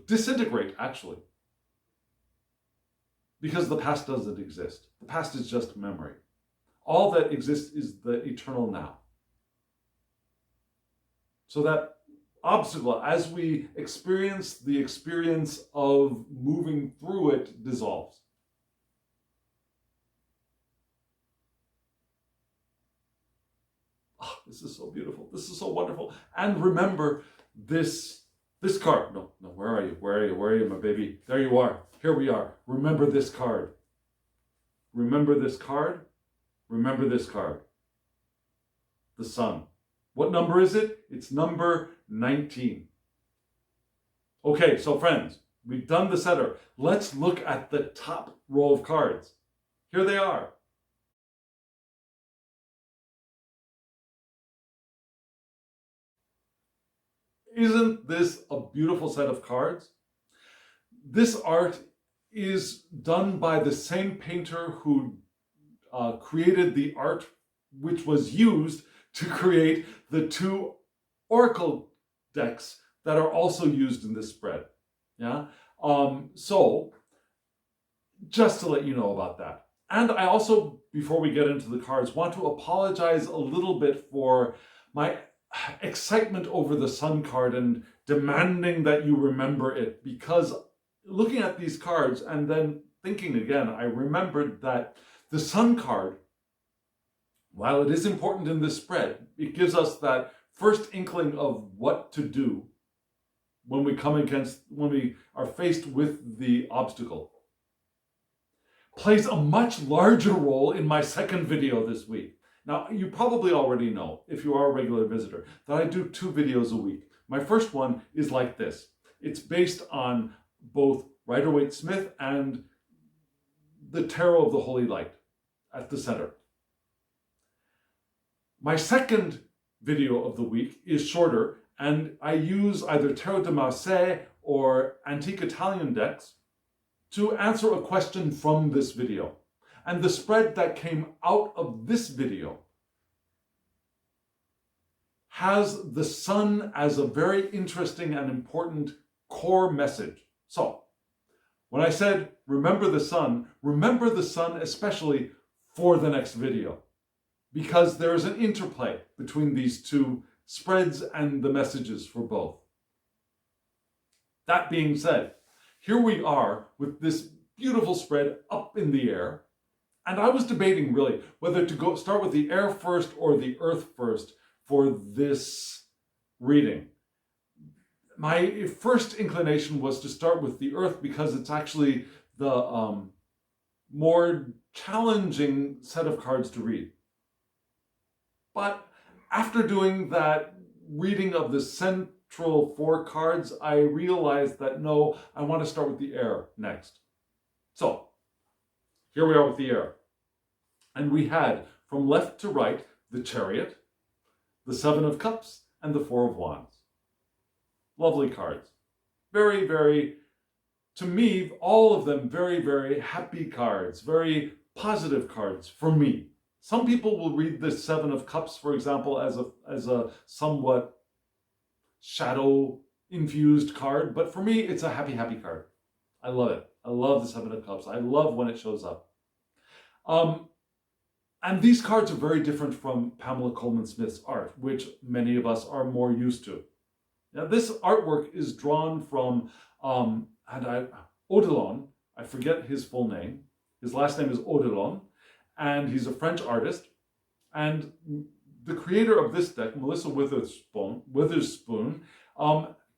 Disintegrate, actually. Because the past doesn't exist. The past is just memory. All that exists is the eternal now. So that obstacle, as we experience the experience of moving through it, dissolves. Oh, this is so beautiful. This is so wonderful. And remember this card. No, where are you? Where are you, my baby? There you are. Here we are. Remember this card. Remember this card. Remember this card. The sun. What number is it? It's number 19. Okay, so friends, we've done the setter. Let's look at the top row of cards. Here they are. Isn't this a beautiful set of cards? This art is done by the same painter who created the art which was used to create the two oracle decks that are also used in this spread. Yeah. So just to let you know about that. And I also, before we get into the cards, want to apologize a little bit for my excitement over the sun card and demanding that you remember it, because looking at these cards and then thinking again, I remembered that the sun card, while it is important in this spread, it gives us that first inkling of what to do when we are faced with the obstacle. Plays a much larger role in my second video this week. Now, you probably already know, if you are a regular visitor, that I do 2 videos a week. My first one is like this. It's based on both Rider-Waite-Smith and the tarot of the holy light at the center. My second video of the week is shorter, and I use either Tarot de Marseille or Antique Italian decks to answer a question from this video. And the spread that came out of this video has the sun as a very interesting and important core message. So, when I said remember the sun especially for the next video, because there is an interplay between these two spreads and the messages for both. That being said, here we are with this beautiful spread up in the air, and I was debating really whether to start with the air first or the earth first for this reading. My first inclination was to start with the earth because it's actually the more challenging set of cards to read. But after doing that reading of the central 4 cards, I realized that no, I want to start with the air next. So, here we are with the air. And we had, from left to right, the Chariot, the 7 of Cups, and the 4 of Wands. Lovely cards. Very, very, to me, all of them very, very happy cards, very positive cards for me. Some people will read the 7 of Cups, for example, as a somewhat shadow-infused card, but for me, it's a happy, happy card. I love it. I love the 7 of Cups. I love when it shows up. And these cards are very different from Pamela Coleman Smith's art, which many of us are more used to. Now, this artwork is drawn from Odilon. I forget his full name. His last name is Odilon, and he's a French artist. And the creator of this deck, Melissa Witherspoon,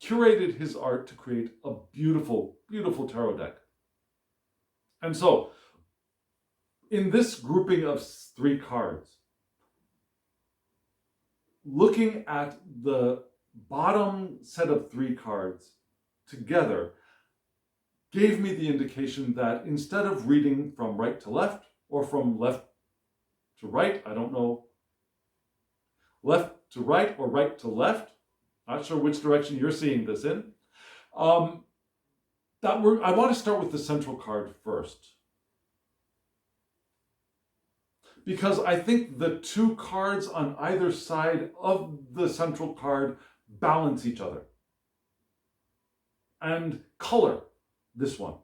curated his art to create a beautiful, beautiful tarot deck. And so, in this grouping of 3 cards, looking at the bottom set of 3 cards together gave me the indication that instead of reading from right to left or from left to right, I don't know, left to right or right to left, not sure which direction you're seeing this in, I want to start with the central card first. Because I think the 2 cards on either side of the central card balance each other and color this one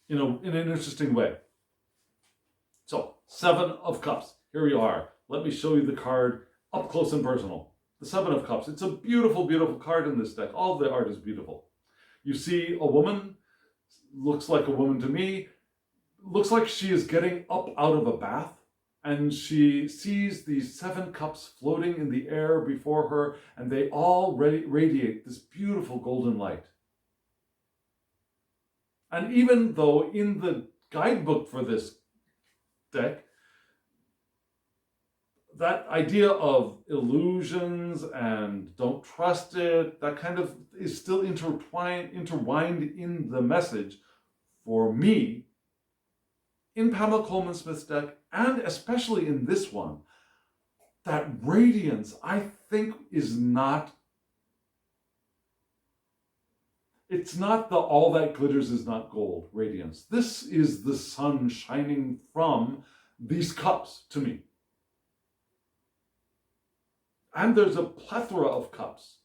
in an interesting way. So, 7 of Cups. Here you are. Let me show you the card up close and personal. The 7 of Cups. It's a beautiful, beautiful card in this deck. All of the art is beautiful. You see a woman, looks like a woman to me, looks like she is getting up out of a bath, and she sees these 7 cups floating in the air before her, and they all radiate this beautiful golden light. And even though in the guidebook for this deck, that idea of illusions and don't trust it, that kind of is still intertwined in the message, for me, in Pamela Coleman Smith's deck, and especially in this one, that radiance, I think, is not, it's not the all that glitters is not gold radiance. This is the sun shining from these cups to me. And there's a plethora of cups.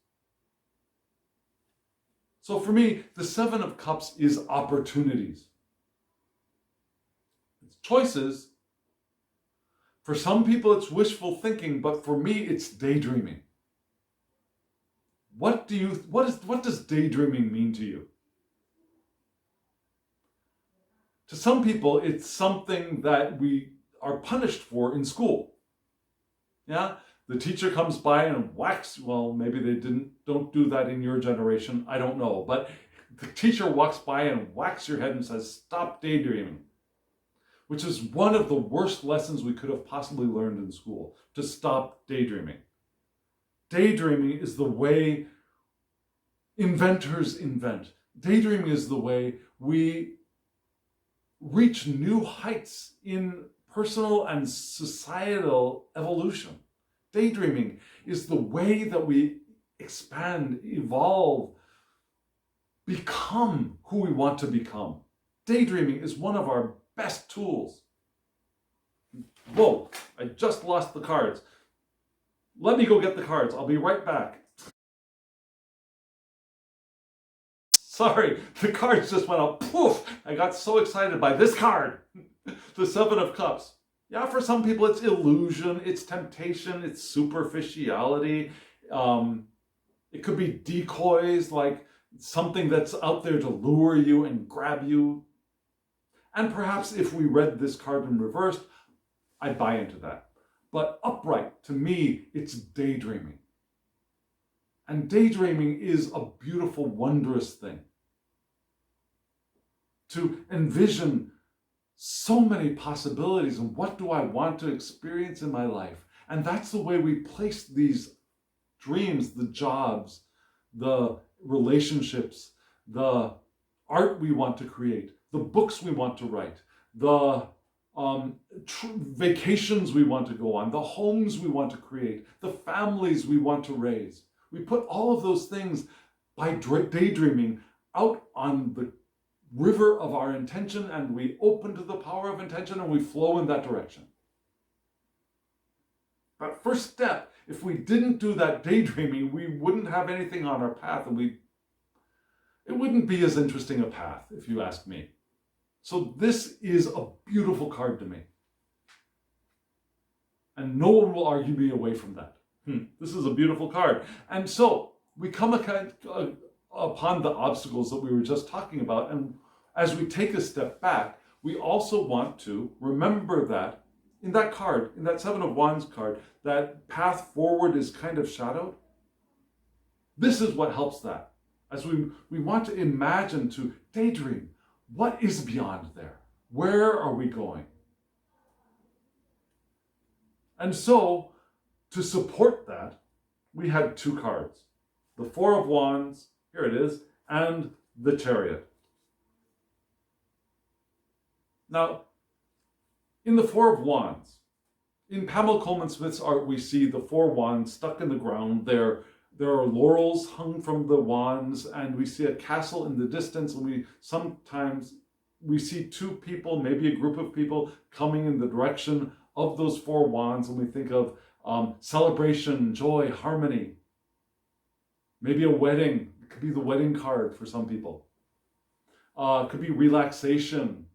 So for me, the 7 of Cups is opportunities. It's choices. For some people, it's wishful thinking, but for me, it's daydreaming. What does daydreaming mean to you? To some people, it's something that we are punished for in school. Yeah? The teacher comes by and whacks, well, maybe they don't do that in your generation, I don't know. But the teacher walks by and whacks your head and says, stop daydreaming. Which is one of the worst lessons we could have possibly learned in school, to stop daydreaming. Daydreaming is the way inventors invent. Daydreaming is the way we reach new heights in personal and societal evolution. Daydreaming is the way that we expand, evolve, become who we want to become. Daydreaming is one of our best tools. Whoa, I just lost the cards. Let me go get the cards. I'll be right back. Sorry, the cards just went out. Poof! I got so excited by this card. The Seven of Cups. Yeah, for some people it's illusion, it's temptation, it's superficiality. It could be decoys, like something that's out there to lure you and grab you. And perhaps if we read this card in reversed, I'd buy into that. But upright, to me, it's daydreaming. And daydreaming is a beautiful, wondrous thing. To envision so many possibilities and what do I want to experience in my life. And that's the way we place these dreams, the jobs, the relationships, the art we want to create, the books we want to write, the vacations we want to go on, the homes we want to create, the families we want to raise. We put all of those things by daydreaming out on the river of our intention, and we open to the power of intention and we flow in that direction. But first step, if we didn't do that daydreaming, we wouldn't have anything on our path, and it wouldn't be as interesting a path, if you ask me. So this is a beautiful card to me. And no one will argue me away from that. This is a beautiful card. And so we come upon the obstacles that we were just talking about. And as we take a step back, we also want to remember that in that card, in that Seven of Wands card, that path forward is kind of shadowed. This is what helps that. As we want to imagine, to daydream, what is beyond there? Where are we going? And so, to support that, we had two cards. The Four of Wands, here it is, and the Chariot. Now, in the Four of Wands, in Pamela Colman Smith's art, we see the four wands stuck in the ground. There are laurels hung from the wands, and we see a castle in the distance, and sometimes we see two people, maybe a group of people, coming in the direction of those four wands, and we think of celebration, joy, harmony. Maybe a wedding. It could be the wedding card for some people. It could be relaxation,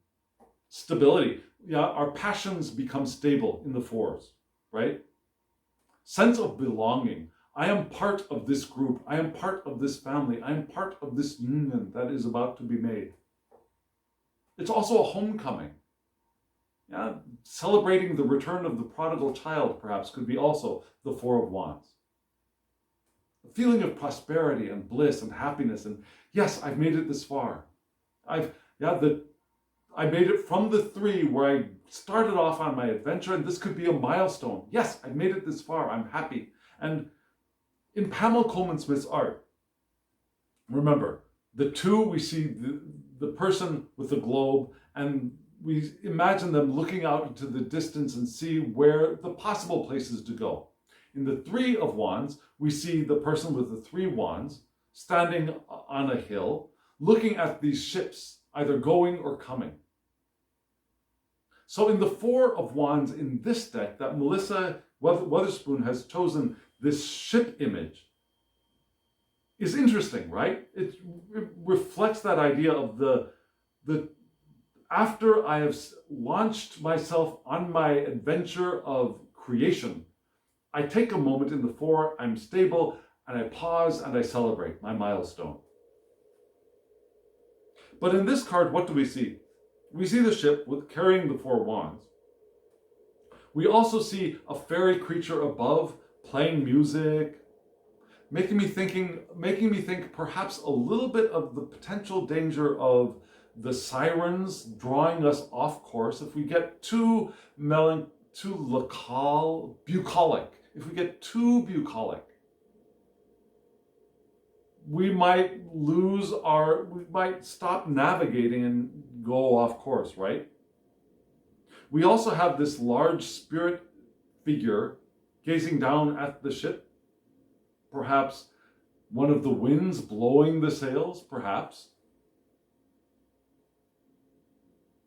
stability. Yeah, our passions become stable in the fours, right? Sense of belonging. I am part of this group. I am part of this family. I am part of this union that is about to be made. It's also a homecoming. Yeah, celebrating the return of the prodigal child, perhaps, could be also the Four of Wands. A feeling of prosperity and bliss and happiness, and yes, I've made it this far. I made it from the three where I started off on my adventure, and this could be a milestone. Yes, I made it this far. I'm happy. And in Pamela Colman Smith's art, remember, the two, we see the person with the globe, and we imagine them looking out into the distance and see where the possible places to go. In the Three of Wands, we see the person with the three wands standing on a hill, looking at these ships, either going or coming. So in the Four of Wands in this deck, that Melissa Weatherspoon has chosen this ship image is interesting, right? It reflects that idea of the after I have launched myself on my adventure of creation, I take a moment in the four, I'm stable, and I pause and I celebrate my milestone. But in this card, what do we see? We see the ship carrying the four wands. We also see a fairy creature above playing music, making me think perhaps a little bit of the potential danger of the sirens drawing us off course if we get too bucolic. If we get too bucolic, we might we might stop navigating and go off course, right? We also have this large spirit figure gazing down at the ship. Perhaps one of the winds blowing the sails, perhaps.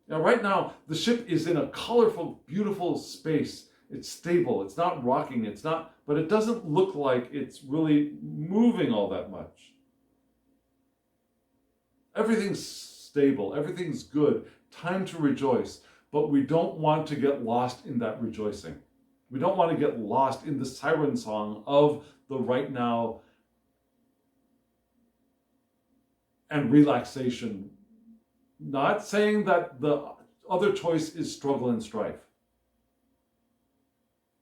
Now, right now, the ship is in a colorful, beautiful space. It's stable, it's not rocking, but it doesn't look like it's really moving all that much. Everything's stable, everything's good, time to rejoice, but we don't want to get lost in that rejoicing. We don't want to get lost in the siren song of the right now and relaxation. Not saying that the other choice is struggle and strife.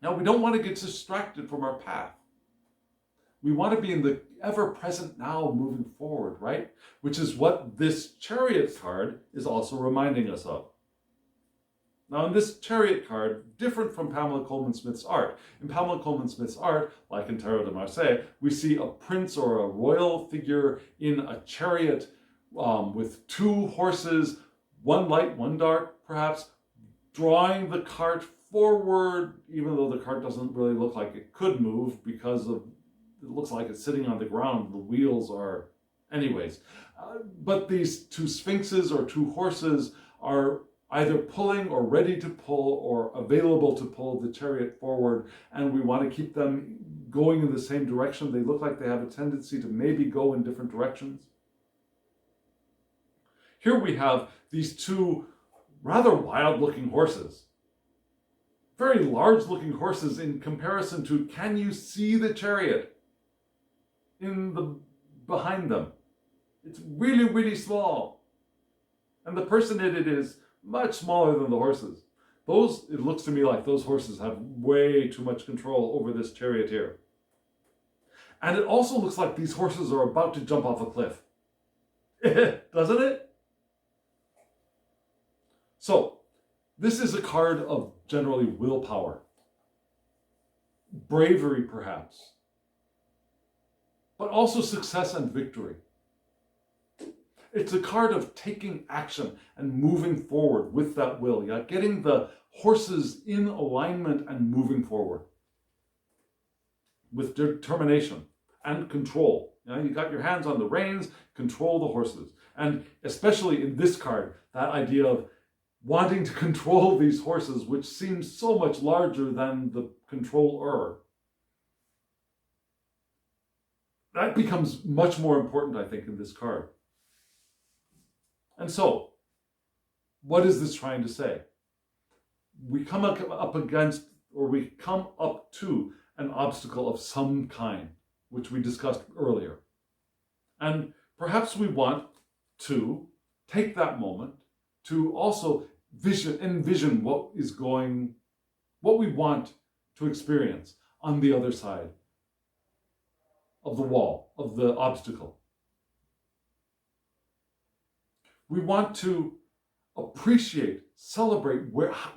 Now, we don't want to get distracted from our path. We want to be in the ever-present now moving forward, right? Which is what this Chariot card is also reminding us of. Now, in this Chariot card, different from Pamela Coleman Smith's art. In Pamela Coleman Smith's art, like in Tarot de Marseille, we see a prince or a royal figure in a chariot with two horses, one light, one dark, perhaps, drawing the cart forward, even though the cart doesn't really look like it could move because it looks like it's sitting on the ground. The wheels are, anyways. But these two sphinxes or two horses are either pulling or ready to pull or available to pull the chariot forward, and we want to keep them going in the same direction. They look like they have a tendency to maybe go in different directions. Here we have these two rather wild-looking horses. Very large-looking horses in comparison to, can you see the chariot behind them? It's really, really small. And the person in it is much smaller than the horses. It looks to me like those horses have way too much control over this charioteer. And it also looks like these horses are about to jump off a cliff. Doesn't it? So, this is a card of generally willpower, bravery perhaps, but also success and victory. It's a card of taking action and moving forward with that will, getting the horses in alignment and moving forward with determination and control. You got your hands on the reins, control the horses. And especially in this card, that idea of wanting to control these horses, which seems so much larger than the controller. That becomes much more important, I think, in this card. And so, what is this trying to say? We come up against, or we come up to an obstacle of some kind, which we discussed earlier. And perhaps we want to take that moment to also envision what we want to experience on the other side of the wall, of the obstacle. We want to appreciate, celebrate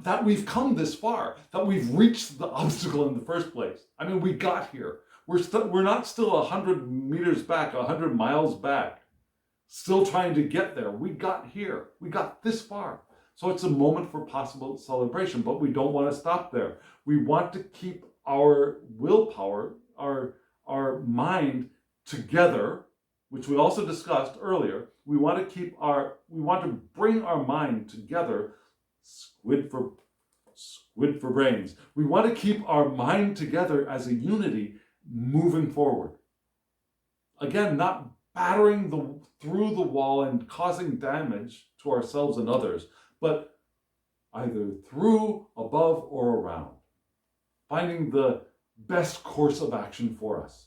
that we've come this far, that we've reached the obstacle in the first place. I mean, we got here. We're not still 100 meters back, 100 miles back, still trying to get there. We got here. We got this far. So it's a moment for possible celebration, but we don't want to stop there. We want to keep our willpower, our mind together, which we also discussed earlier. We want to bring our mind together, squid for brains. We want to keep our mind together as a unity moving forward. Again, not battering through the wall and causing damage to ourselves and others, but either through, above, or around. Finding the best course of action for us.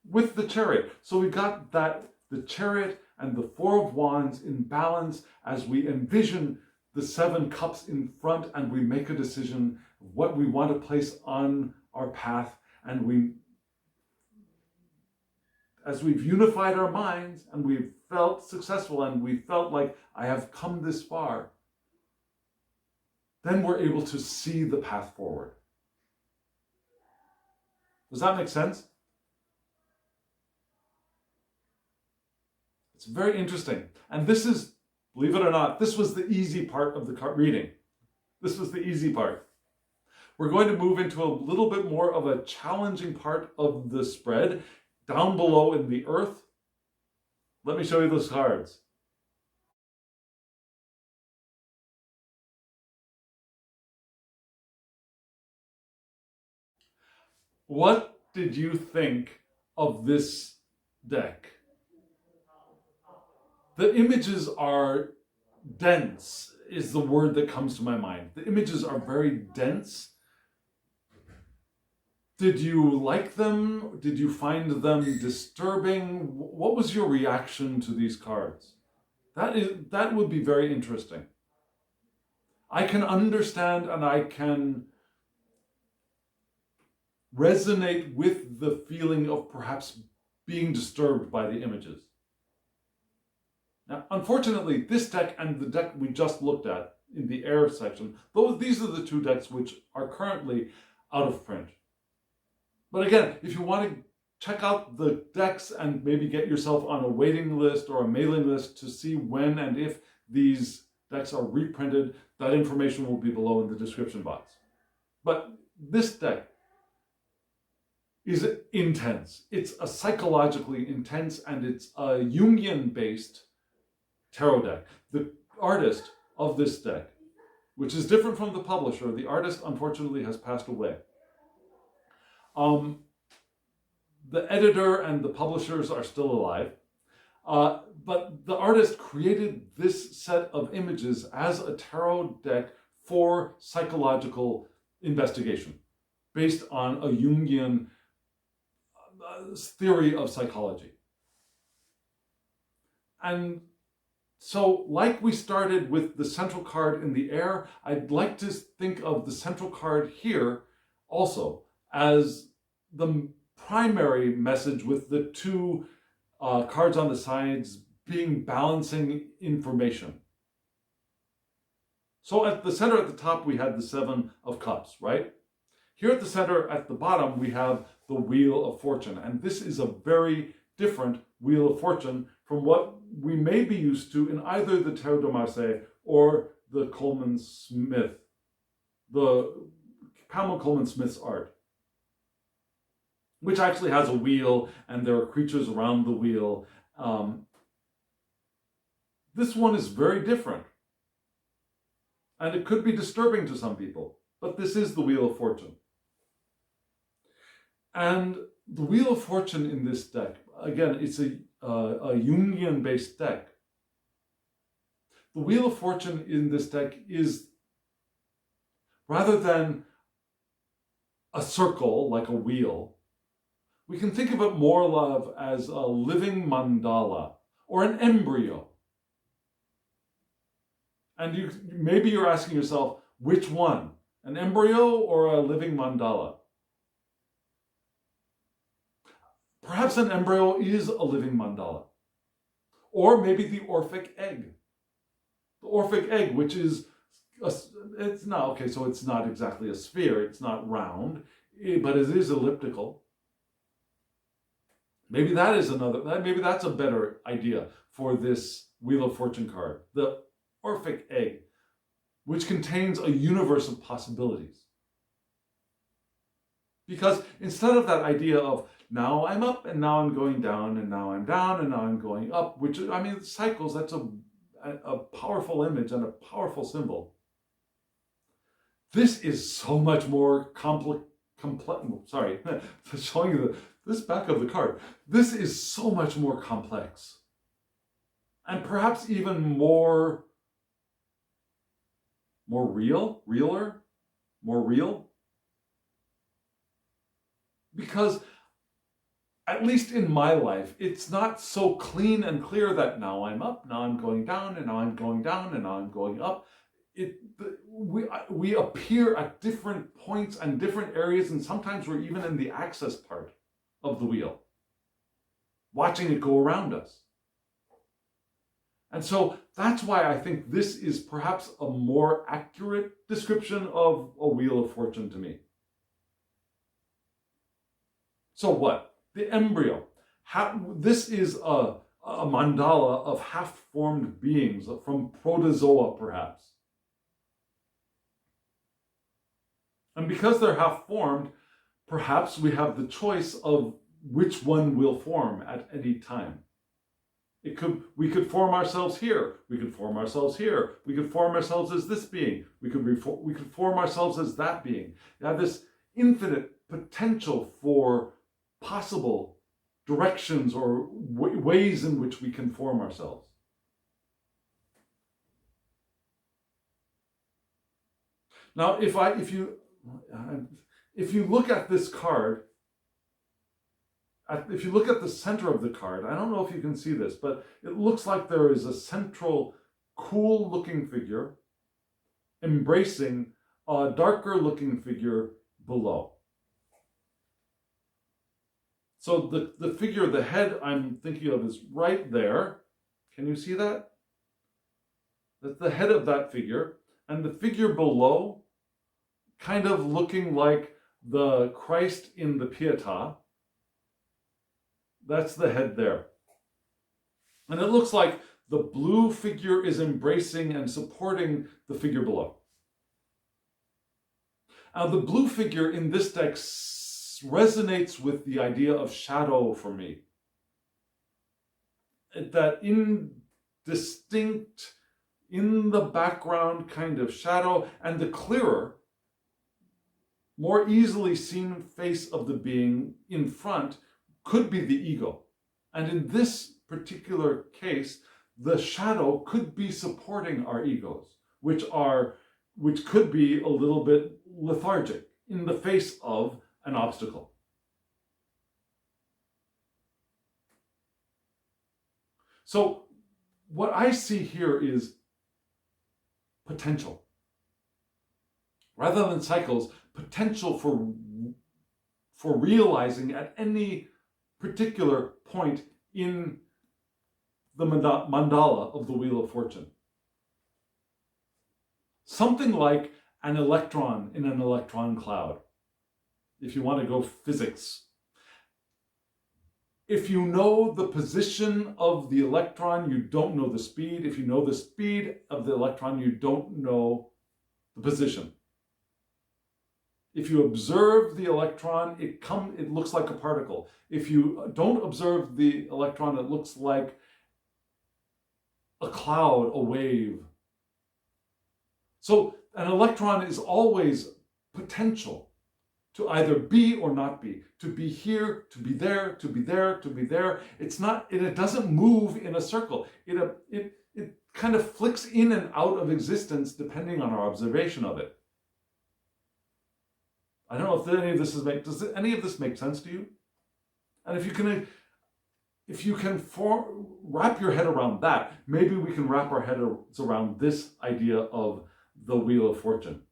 With the chariot. So we got the chariot and the Four of Wands in balance as we envision the Seven Cups in front and we make a decision of what we want to place on our path, and as we've unified our minds and we've felt successful and we felt like I have come this far, then we're able to see the path forward. Does that make sense? It's very interesting. And this is, believe it or not, this was the easy part of the reading. This was the easy part. We're going to move into a little bit more of a challenging part of the spread, down below in the earth. Let me show you those cards. What did you think of this deck? The images are dense, is the word that comes to my mind. The images are very dense. Did you like them? Did you find them disturbing? What was your reaction to these cards? That would be very interesting. I can understand and I can resonate with the feeling of perhaps being disturbed by the images. Now, unfortunately, this deck and the deck we just looked at in the air section, these are the two decks which are currently out of print. But again, if you want to check out the decks and maybe get yourself on a waiting list or a mailing list to see when and if these decks are reprinted, that information will be below in the description box. But this deck is intense. It's a psychologically intense and it's a Jungian-based tarot deck. The artist of this deck, which is different from the publisher, the artist unfortunately has passed away. The editor and the publishers are still alive, but the artist created this set of images as a tarot deck for psychological investigation, based on a Jungian theory of psychology. And so, like we started with the central card in the air, I'd like to think of the central card here also as the primary message, with the two cards on the sides being balancing information. So at the center at the top, we had the Seven of Cups, right? Here at the center at the bottom, we have the Wheel of Fortune. And this is a very different Wheel of Fortune from what we may be used to in either the Tarot de Marseille or the Coleman Smith, the Pamela Coleman Smith's art, which actually has a wheel and there are creatures around the wheel. This one is very different. And it could be disturbing to some people, but this is the Wheel of Fortune. And the Wheel of Fortune in this deck, again, it's a Jungian-based deck. The Wheel of Fortune in this deck is, rather than a circle like a wheel, we can think of it more as a living mandala or an embryo. And maybe you're asking yourself, which one? An embryo or a living mandala? Perhaps an embryo is a living mandala. Or maybe the Orphic egg. The Orphic egg, which is, it's not exactly a sphere, it's not round, but it is elliptical. Maybe that's a better idea for this Wheel of Fortune card. The Orphic egg, which contains a universe of possibilities. Because instead of that idea of now I'm up and now I'm going down and now I'm down and now I'm going up, which, I mean, cycles, that's a powerful image and a powerful symbol. This is so much more showing you this back of the card. This is so much more complex. And perhaps even more real. Because, at least in my life, it's not so clean and clear that now I'm up, now I'm going down, and now I'm going down, and now I'm going up. We appear at different points and different areas, and sometimes we're even in the axis part of the wheel, watching it go around us. And so that's why I think this is perhaps a more accurate description of a Wheel of Fortune to me. So what? The embryo. This is a a mandala of half-formed beings from protozoa, perhaps. And because they're half-formed, perhaps we have the choice of which one will form at any time. We could form ourselves here. We could form ourselves here. We could form ourselves as this being. We could form ourselves as that being. You have this infinite potential for possible directions or ways in which we can form ourselves. Now, if you look at this card, if you look at the center of the card, I don't know if you can see this, but it looks like there is a central, cool-looking figure embracing a darker-looking figure below. So the figure, the head I'm thinking of is right there. Can you see that? That's the head of that figure. And the figure below, kind of looking like the Christ in the Pietà, that's the head there. And it looks like the blue figure is embracing and supporting the figure below. Now, the blue figure in this deck resonates with the idea of shadow for me. That indistinct, in the background kind of shadow, and the clearer, more easily seen face of the being in front could be the ego. And in this particular case, the shadow could be supporting our egos, which could be a little bit lethargic in the face of an obstacle. So what I see here is potential. Rather than cycles, potential for realizing at any particular point in the mandala of the Wheel of Fortune. Something like an electron in an electron cloud, if you want to go physics. If you know the position of the electron, you don't know the speed. If you know the speed of the electron, you don't know the position. If you observe the electron, it looks like a particle. If you don't observe the electron, it looks like a cloud, a wave. So an electron is always potential to either be or not be, to be here, to be there, to be there, to be there. It doesn't move in a circle. It kind of flicks in and out of existence depending on our observation of it. I don't know if any of this does any of this make sense to you? And if you can wrap your head around that, maybe we can wrap our heads around this idea of the Wheel of Fortune.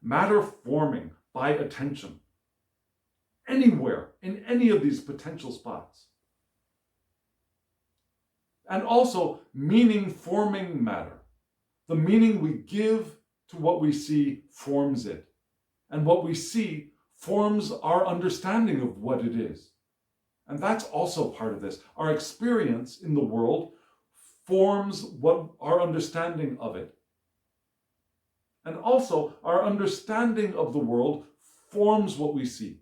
Matter forming by attention, anywhere, in any of these potential spots. And also meaning forming matter. The meaning we give to what we see forms it. And what we see forms our understanding of what it is. And that's also part of this. Our experience in the world forms what our understanding of it. And also, our understanding of the world forms what we see.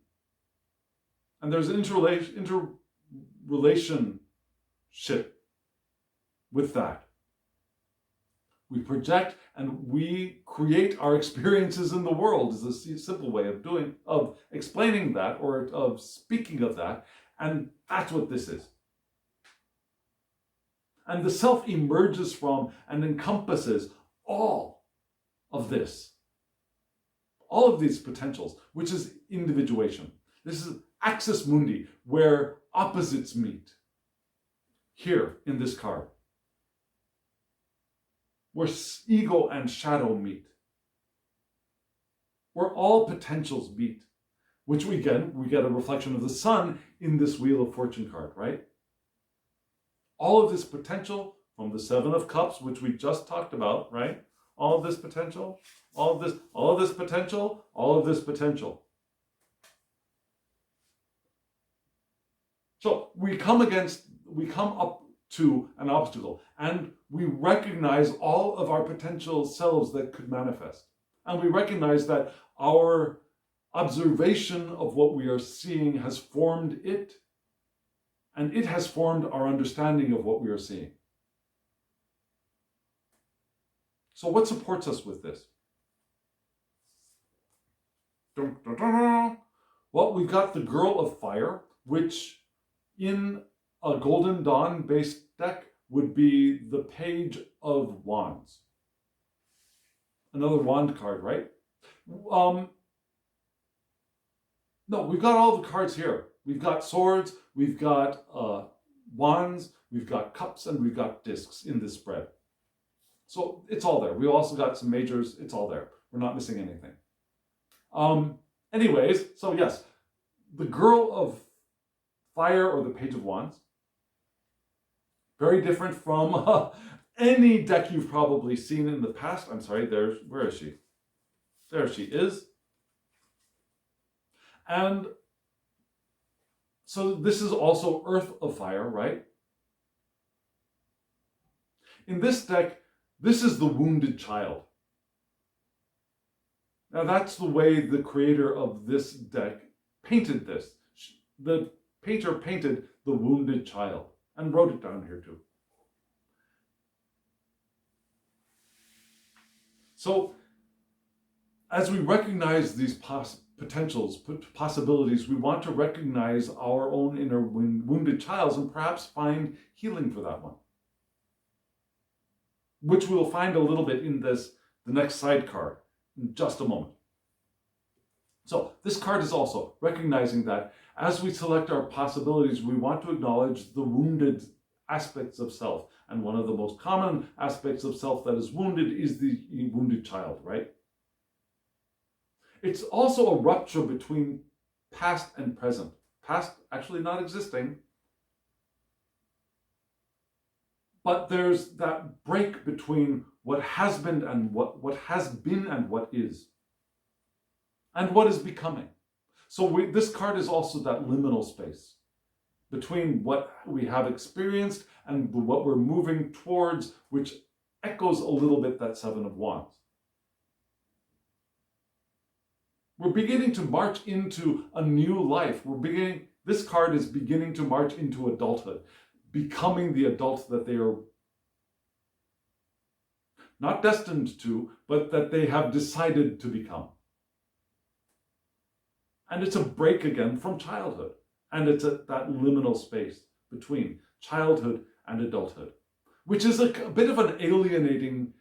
And there's an interrelationship with that. We project and we create our experiences in the world is a simple way of explaining that or of speaking of that. And that's what this is. And the self emerges from and encompasses all of this. All of these potentials, which is individuation. This is axis mundi, where opposites meet. Here in this card. Where ego and shadow meet. Where all potentials meet. Which we get a reflection of the sun in this Wheel of Fortune card, right? All of this potential from the Seven of Cups, which we just talked about, right? All of this potential, all of this potential, all of this potential. So we come up to an obstacle. And we recognize all of our potential selves that could manifest. And we recognize that our observation of what we are seeing has formed it, and it has formed our understanding of what we are seeing. So what supports us with this? Dun, dun, dun. Well, we've got the Girl of Fire, which in a Golden Dawn based deck would be the Page of Wands. Another wand card, right? No, we've got all the cards here. We've got swords, we've got wands, we've got cups, and we've got discs in this spread. So it's all there. We've also got some majors. It's all there. We're not missing anything. Anyways, so yes, the Girl of Fire or the Page of Wands. Very different from any deck you've probably seen in the past. I'm sorry, where is she? There she is. And so this is also Earth of Fire, right? In this deck, this is the wounded child. Now that's the way the creator of this deck painted this. The painter painted the wounded child and wrote it down here too. So as we recognize these potentials, possibilities, we want to recognize our own inner wounded child and perhaps find healing for that one, which we'll find a little bit in the next side card in just a moment. So this card is also recognizing that as we select our possibilities, we want to acknowledge the wounded aspects of self. And one of the most common aspects of self that is wounded is the wounded child, right? It's also a rupture between past and present. Past actually not existing, but there's that break between what has been and what has been and what is, and what is becoming. So this card is also that liminal space between what we have experienced and what we're moving towards, which echoes a little bit that Seven of Wands. We're beginning to march into a new life. This card is beginning to march into adulthood, becoming the adult that they are not destined to, but that they have decided to become. And it's a break again from childhood. And it's at that liminal space between childhood and adulthood, which is a bit of an alienating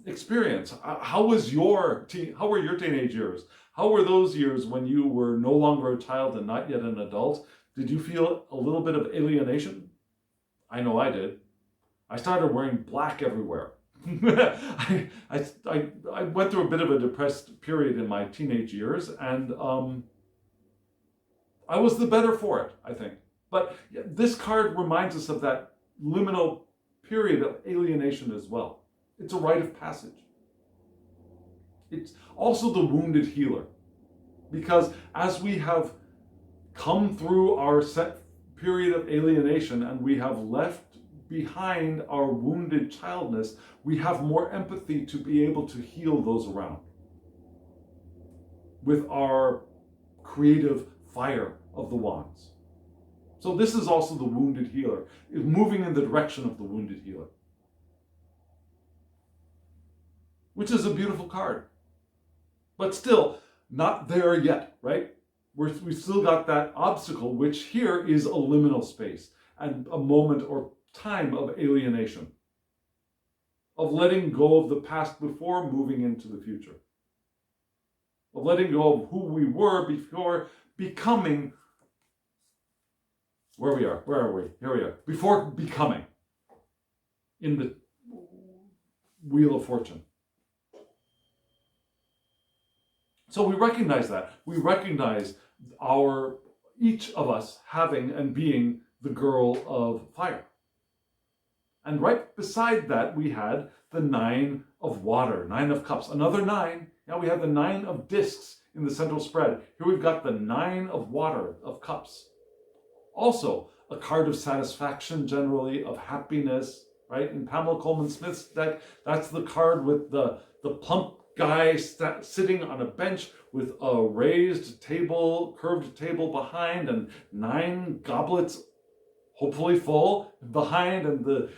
experience. How were your teenage years? How were those years when you were no longer a child and not yet an adult? Did you feel a little bit of alienation? I know I did. I started wearing black everywhere. I went through a bit of a depressed period in my teenage years, and I was the better for it, I think. But this card reminds us of that liminal period of alienation as well. It's a rite of passage. It's also the wounded healer, because as we have come through our set period of alienation and we have left behind our wounded childness, we have more empathy to be able to heal those around with our creative fire of the wands. So this is also the wounded healer, is moving in the direction of the wounded healer, which is a beautiful card, but still not there yet, right? We've still got that obstacle, which here is a liminal space and a moment or time of alienation, of letting go of the past before moving into the future, of letting go of who we were before becoming where we are. Where are we? Here we are. Before becoming in the Wheel of Fortune. So we recognize that. We recognize each of us having and being the Girl of Fire. And right beside that, we had the Nine of Water, Nine of Cups, another nine. Now we have the Nine of Discs in the central spread. Here we've got the Nine of Water, of Cups. Also, a card of satisfaction, generally, of happiness, right? In Pamela Coleman Smith's deck, that's the card with the plump guy sitting on a bench with a raised table, curved table behind, and 9 goblets, hopefully full, behind, and the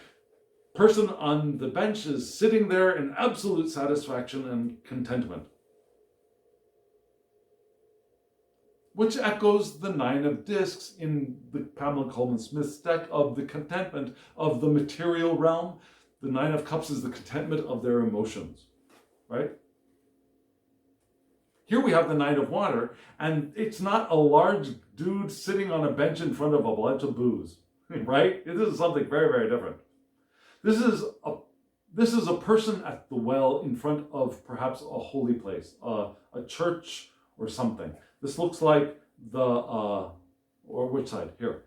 person on the bench is sitting there in absolute satisfaction and contentment. Which echoes the 9 of discs in the Pamela Coleman Smith's deck of the contentment of the material realm. The 9 of Cups is the contentment of their emotions, right? Here we have the 9 of Water, and it's not a large dude sitting on a bench in front of a bunch of booze, right? This is something very, very different. This is a person at the well in front of perhaps a holy place, a church or something. This looks like or which side? Here.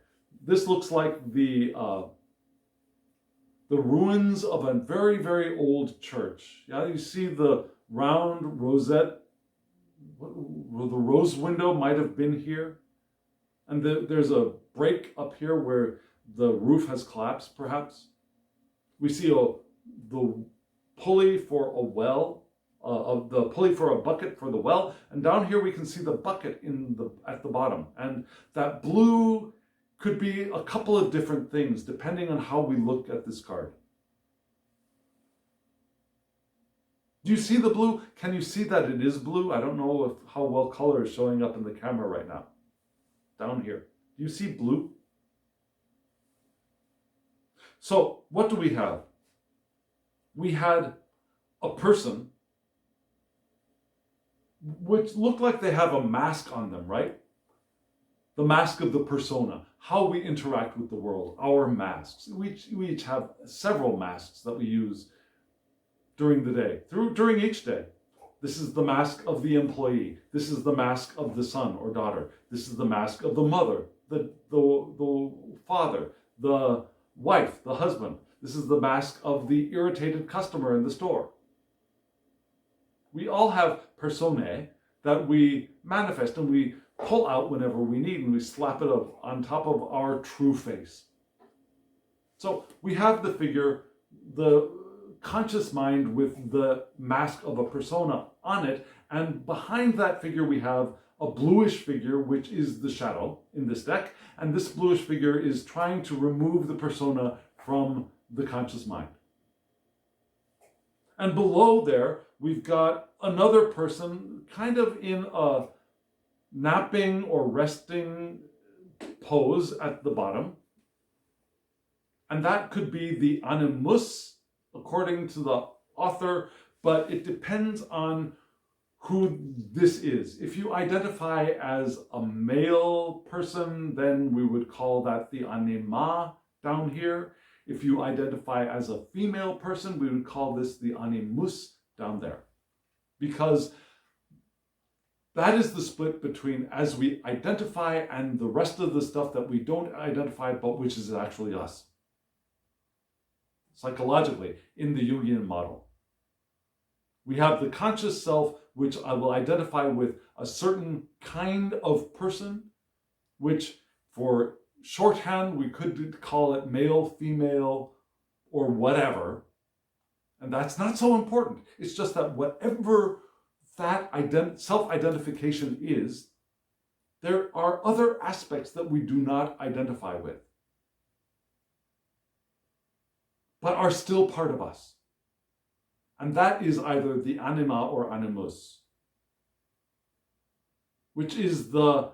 This looks like the ruins of a very, very old church. Yeah, you see the round rosette. The rose window might have been here. And there's a break up here where the roof has collapsed, perhaps. We see the pulley for a well, the pulley for a bucket for the well, and down here we can see the bucket at the bottom. And that blue could be a couple of different things depending on how we look at this card. Do you see the blue? Can you see that it is blue? I don't know how well color is showing up in the camera right now. Down here. Do you see blue? So what do we have? We had a person which look like they have a mask on them, right? The mask of the persona, how we interact with the world, our masks. We each have several masks that we use during the day, during each day. This is the mask of the employee. This is the mask of the son or daughter. This is the mask of the mother, the father, the wife, the husband. This is the mask of the irritated customer in the store. We all have personae that we manifest and we pull out whenever we need, and we slap it up on top of our true face. So we have the figure, the conscious mind with the mask of a persona on it, and behind that figure we have a bluish figure, which is the shadow in this deck, and this bluish figure is trying to remove the persona from the conscious mind. And below there, we've got another person kind of in a napping or resting pose at the bottom. And that could be the animus, according to the author, but it depends on who this is. If you identify as a male person, then we would call that the anima down here. If you identify as a female person, we would call this the animus down there. Because that is the split between as we identify and the rest of the stuff that we don't identify, but which is actually us. Psychologically, in the Jungian model. We have the conscious self, which I will identify with a certain kind of person, which for shorthand, we could call it male, female, or whatever. And that's not so important. It's just that whatever that self-identification is, there are other aspects that we do not identify with, but are still part of us. And that is either the anima or animus, which is the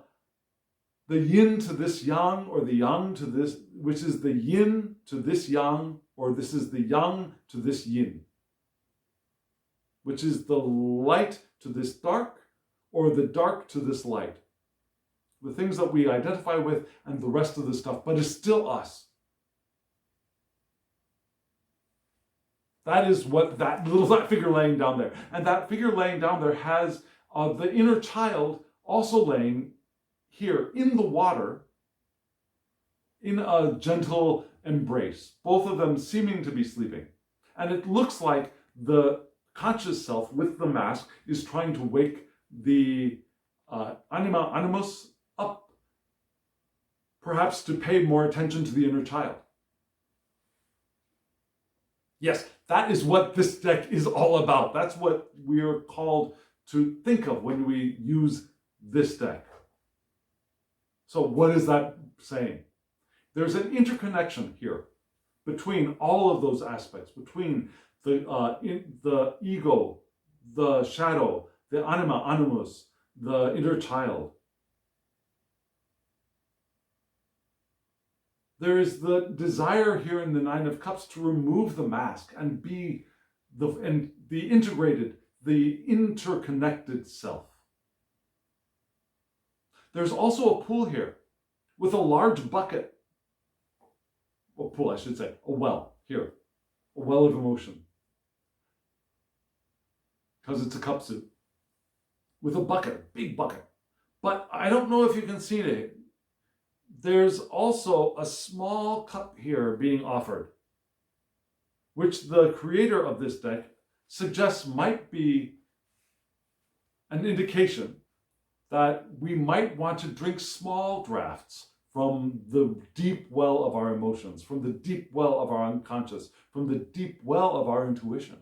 yin to this yang, or the yang to this, which is the yin to this yang, or this is the yang to this yin, which is the light to this dark, or the dark to this light. The things that we identify with and the rest of the stuff, but is still us. That is what that figure laying down there. And that figure laying down there has the inner child also laying here in the water in a gentle embrace, both of them seeming to be sleeping. And it looks like the conscious self with the mask is trying to wake the animus up, perhaps to pay more attention to the inner child. Yes, that is what this deck is all about. That's what we are called to think of when we use this deck. So what is that saying? There's an interconnection here between all of those aspects, between the ego, the shadow, the anima, animus, the inner child. There is the desire here in the Nine of Cups to remove the mask and be the integrated, the interconnected self. There's also a pool here with a large bucket. A pool, I should say, a well here, a well of emotion. Because it's a cup suit. With a bucket, a big bucket. But I don't know if you can see it. There's also a small cup here being offered, which the creator of this deck suggests might be an indication that we might want to drink small drafts from the deep well of our emotions, from the deep well of our unconscious, from the deep well of our intuition.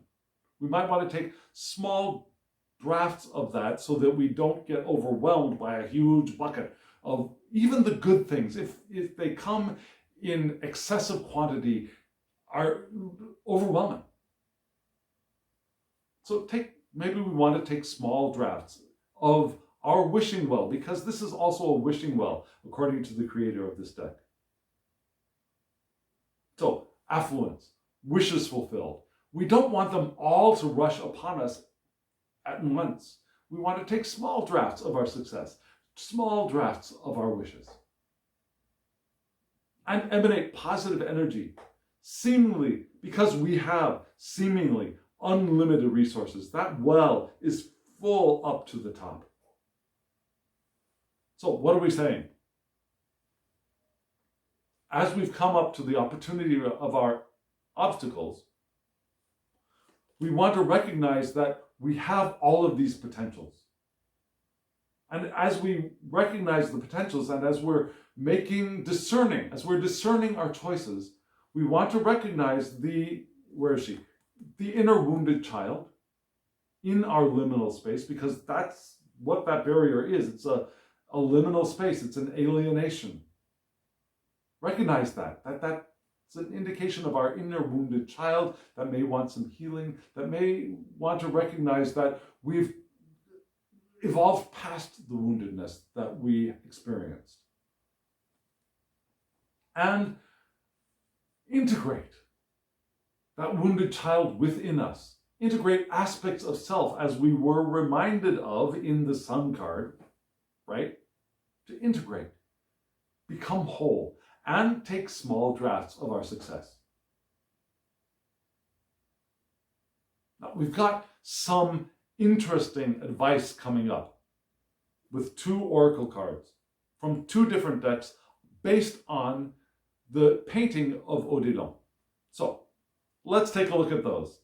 We might want to take small drafts of that so that we don't get overwhelmed by a huge bucket of even the good things. If they come in excessive quantity, are overwhelming. So maybe we want to take small drafts of our wishing well, because this is also a wishing well, according to the creator of this deck. So, affluence, wishes fulfilled. We don't want them all to rush upon us at once. We want to take small drafts of our success, small drafts of our wishes, and emanate positive energy, seemingly, because we have seemingly unlimited resources. That well is full up to the top. So what are we saying? As we've come up to the opportunity of our obstacles, we want to recognize that we have all of these potentials. And as we recognize the potentials and as we're discerning our choices, we want to recognize the inner wounded child in our liminal space, because that's what that barrier is. It's a liminal space. It's an alienation. Recognize that. That's an indication of our inner wounded child that may want some healing, that may want to recognize that we've evolved past the woundedness that we experienced. And integrate that wounded child within us. Integrate aspects of self as we were reminded of in the Sun card, right? To integrate, become whole, and take small drafts of our success. Now, we've got some interesting advice coming up with 2 oracle cards from 2 different decks based on the painting of Odilon. So, let's take a look at those.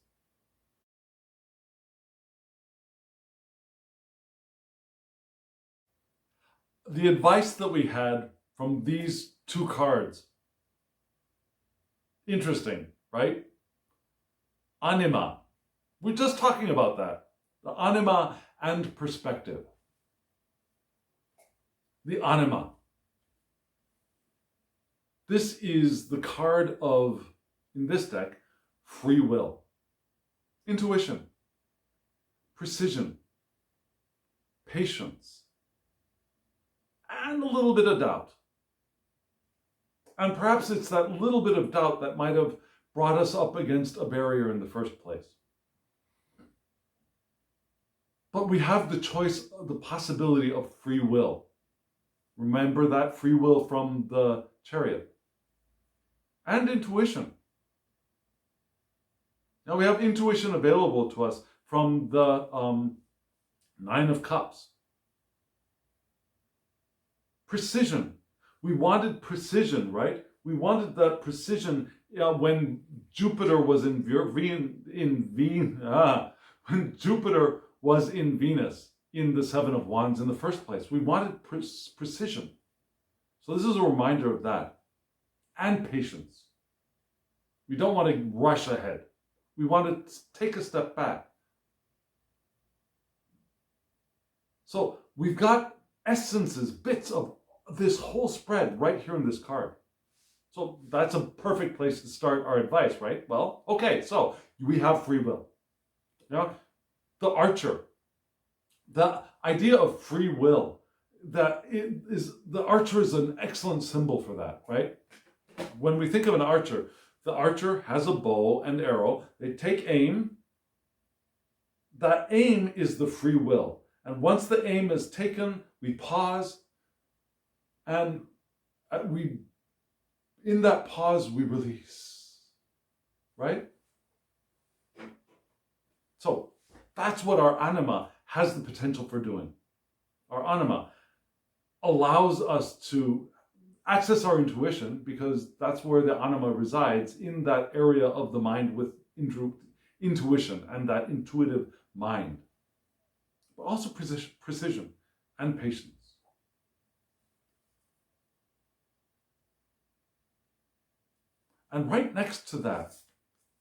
The advice that we had from these 2 cards. Interesting, right? Anima. We're just talking about that. The anima and perspective. The anima. This is the card of, in this deck, free will, intuition, precision, patience, and a little bit of doubt. And perhaps it's that little bit of doubt that might have brought us up against a barrier in the first place. But we have the choice, the possibility of free will. Remember that free will from the Chariot. And intuition. Now we have intuition available to us from the Nine of Cups. Precision. We wanted precision, right? We wanted that precision when Jupiter was in when Jupiter was in Venus in the Seven of Wands in the first place. We wanted precision. So this is a reminder of that. And patience. We don't want to rush ahead. We want to take a step back. So we've got essences, bits of this whole spread right here in this card. So that's a perfect place to start our advice, right? Well, okay, so we have free will. You know, the archer, the idea of free will, the archer is an excellent symbol for that, right? When we think of an archer, the archer has a bow and arrow. They take aim. That aim is the free will. And once the aim is taken, we pause, and in that pause, we release, right? So that's what our anima has the potential for doing. Our anima allows us to access our intuition, because that's where the anima resides, in that area of the mind with intuition and that intuitive mind. But also precision and patience. And right next to that,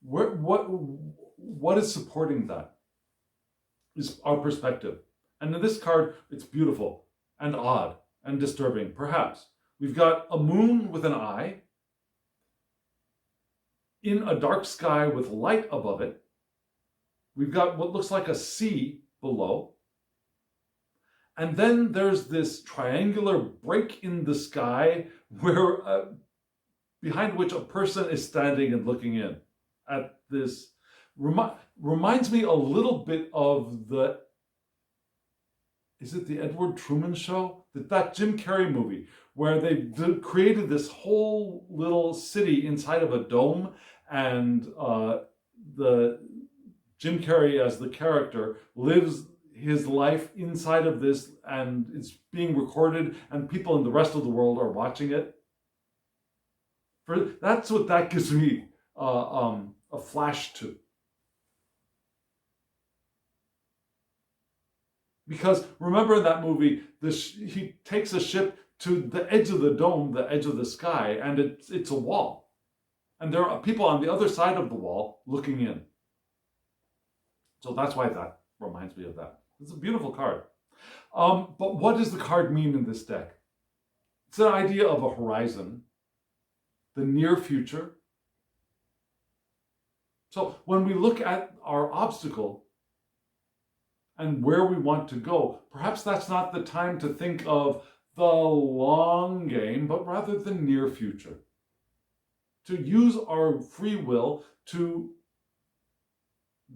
what is supporting that is our perspective. And in this card, it's beautiful and odd and disturbing, perhaps. We've got a moon with an eye in a dark sky with light above it. We've got what looks like a sea below. And then there's this triangular break in the sky where behind which a person is standing and looking in at this. Reminds me a little bit of is it the Edward Truman Show? That Jim Carrey movie where they created this whole little city inside of a dome, and the Jim Carrey as the character lives his life inside of this, and it's being recorded, and people in the rest of the world are watching it. That's what that gives me a flash to. Because remember in that movie, he takes a ship to the edge of the dome, the edge of the sky, and it's a wall. And there are people on the other side of the wall looking in. So that's why that reminds me of that. It's a beautiful card. But what does the card mean in this deck? It's an idea of a horizon, the near future. So when we look at our obstacle and where we want to go, perhaps that's not the time to think of the long game, but rather the near future. To use our free will to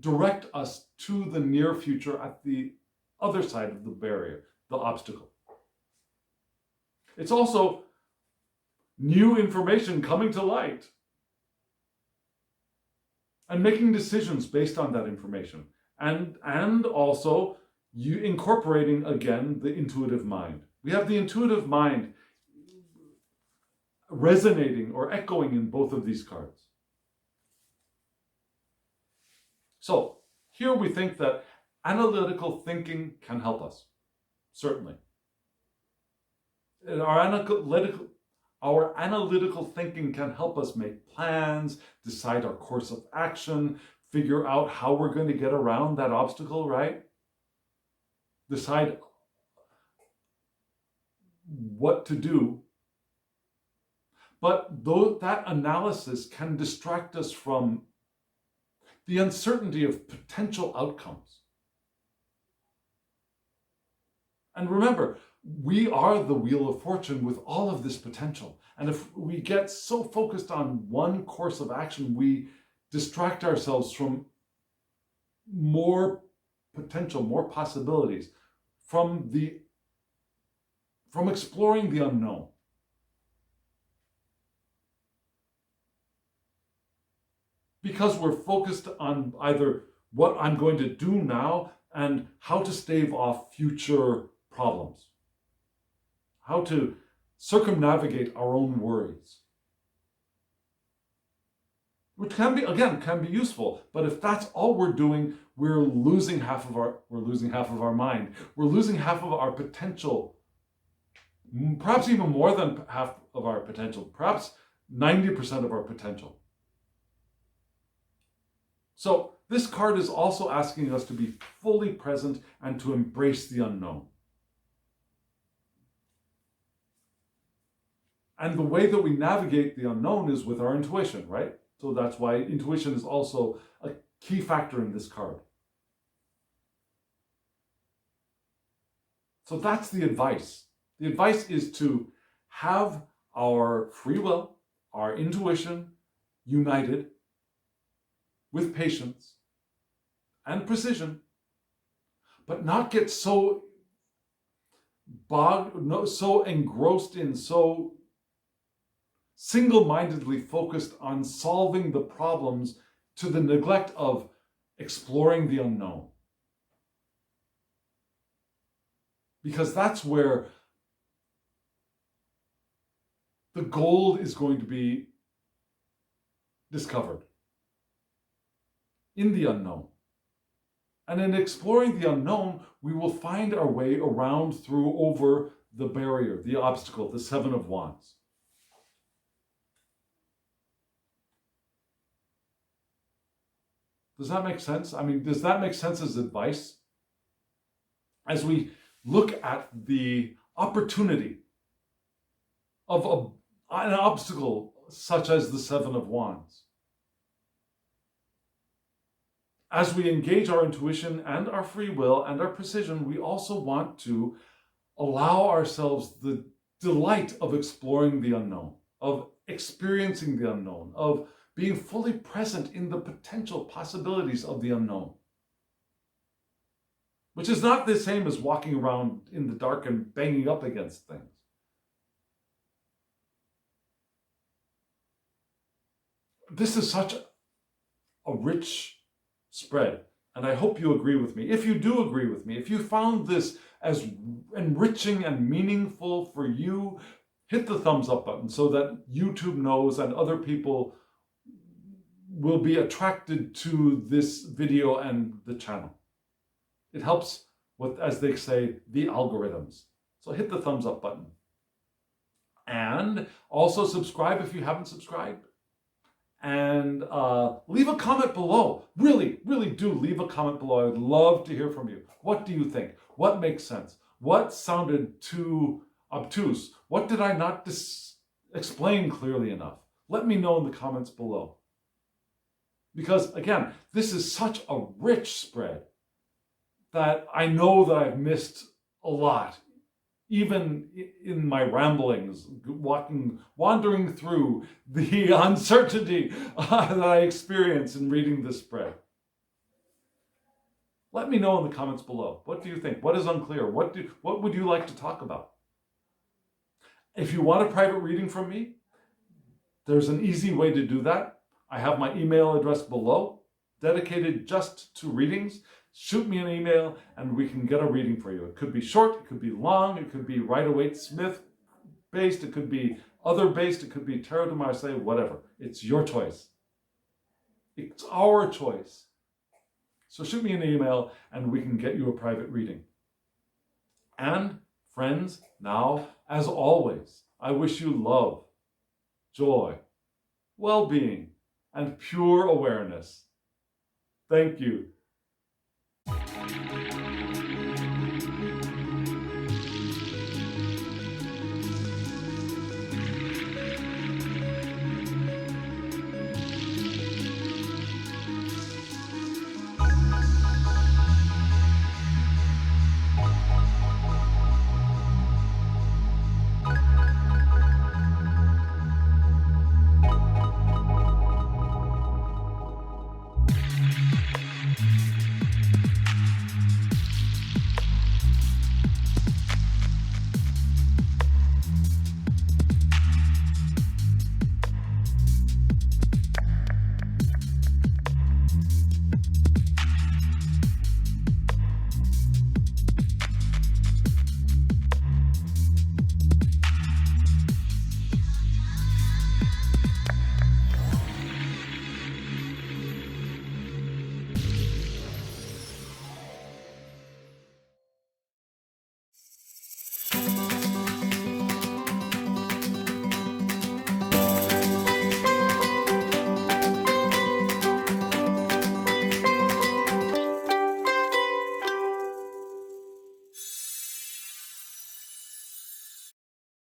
direct us to the near future at the other side of the barrier, the obstacle. It's also new information coming to light and making decisions based on that information, and also you incorporating again the intuitive mind. We have the intuitive mind resonating or echoing in both of these cards. So here we think that analytical thinking can help us, certainly. Our analytical thinking can help us make plans, decide our course of action, figure out how we're going to get around that obstacle, right? Decide what to do. But though that analysis can distract us from the uncertainty of potential outcomes. And remember, we are the wheel of fortune with all of this potential. And if we get so focused on one course of action, we distract ourselves from more potential, more possibilities, from exploring the unknown. Because we're focused on either what I'm going to do now and how to stave off future problems, how to circumnavigate our own worries, which can be useful. But if that's all we're doing, we're losing half of our mind. We're losing half of our potential perhaps even more than half of our potential, perhaps 90% of our potential. So this card is also asking us to be fully present and to embrace the unknown. And the way that we navigate the unknown is with our intuition, right? So that's why intuition is also a key factor in this card. So that's the advice. The advice is to have our free will, our intuition united with patience and precision, but not get so so engrossed in, so single-mindedly focused on solving the problems to the neglect of exploring the unknown. Because that's where the gold is going to be discovered, in the unknown. And in exploring the unknown, we will find our way around, through, over the barrier, the obstacle, the Seven of Wands. Does that make sense? I mean, does that make sense as advice? As we look at the opportunity of an obstacle such as the Seven of Wands. As we engage our intuition and our free will and our precision, we also want to allow ourselves the delight of exploring the unknown, of experiencing the unknown, of being fully present in the potential possibilities of the unknown. Which is not the same as walking around in the dark and banging up against things. This is such a rich spread, and I hope you agree with me. If you do agree with me, if you found this as enriching and meaningful for you, hit the thumbs up button so that YouTube knows and other people will be attracted to this video and the channel. It helps with, as they say, the algorithms. So hit the thumbs up button. And also subscribe if you haven't subscribed. And leave a comment below. Really, really do leave a comment below. I would love to hear from you. What do you think? What makes sense? What sounded too obtuse? What did I not explain clearly enough? Let me know in the comments below. Because again, this is such a rich spread that I know that I've missed a lot, even in my ramblings, wandering through the uncertainty that I experience in reading this spread. Let me know in the comments below. What do you think? What is unclear? What would you like to talk about? If you want a private reading from me, there's an easy way to do that. I have my email address below, dedicated just to readings. Shoot me an email and we can get a reading for you. It could be short, it could be long, it could be Rider-Waite-Smith based, it could be other based, it could be Tarot de Marseille, whatever. It's your choice. It's our choice. So shoot me an email and we can get you a private reading. And friends, now, as always, I wish you love, joy, well-being, and pure awareness. Thank you.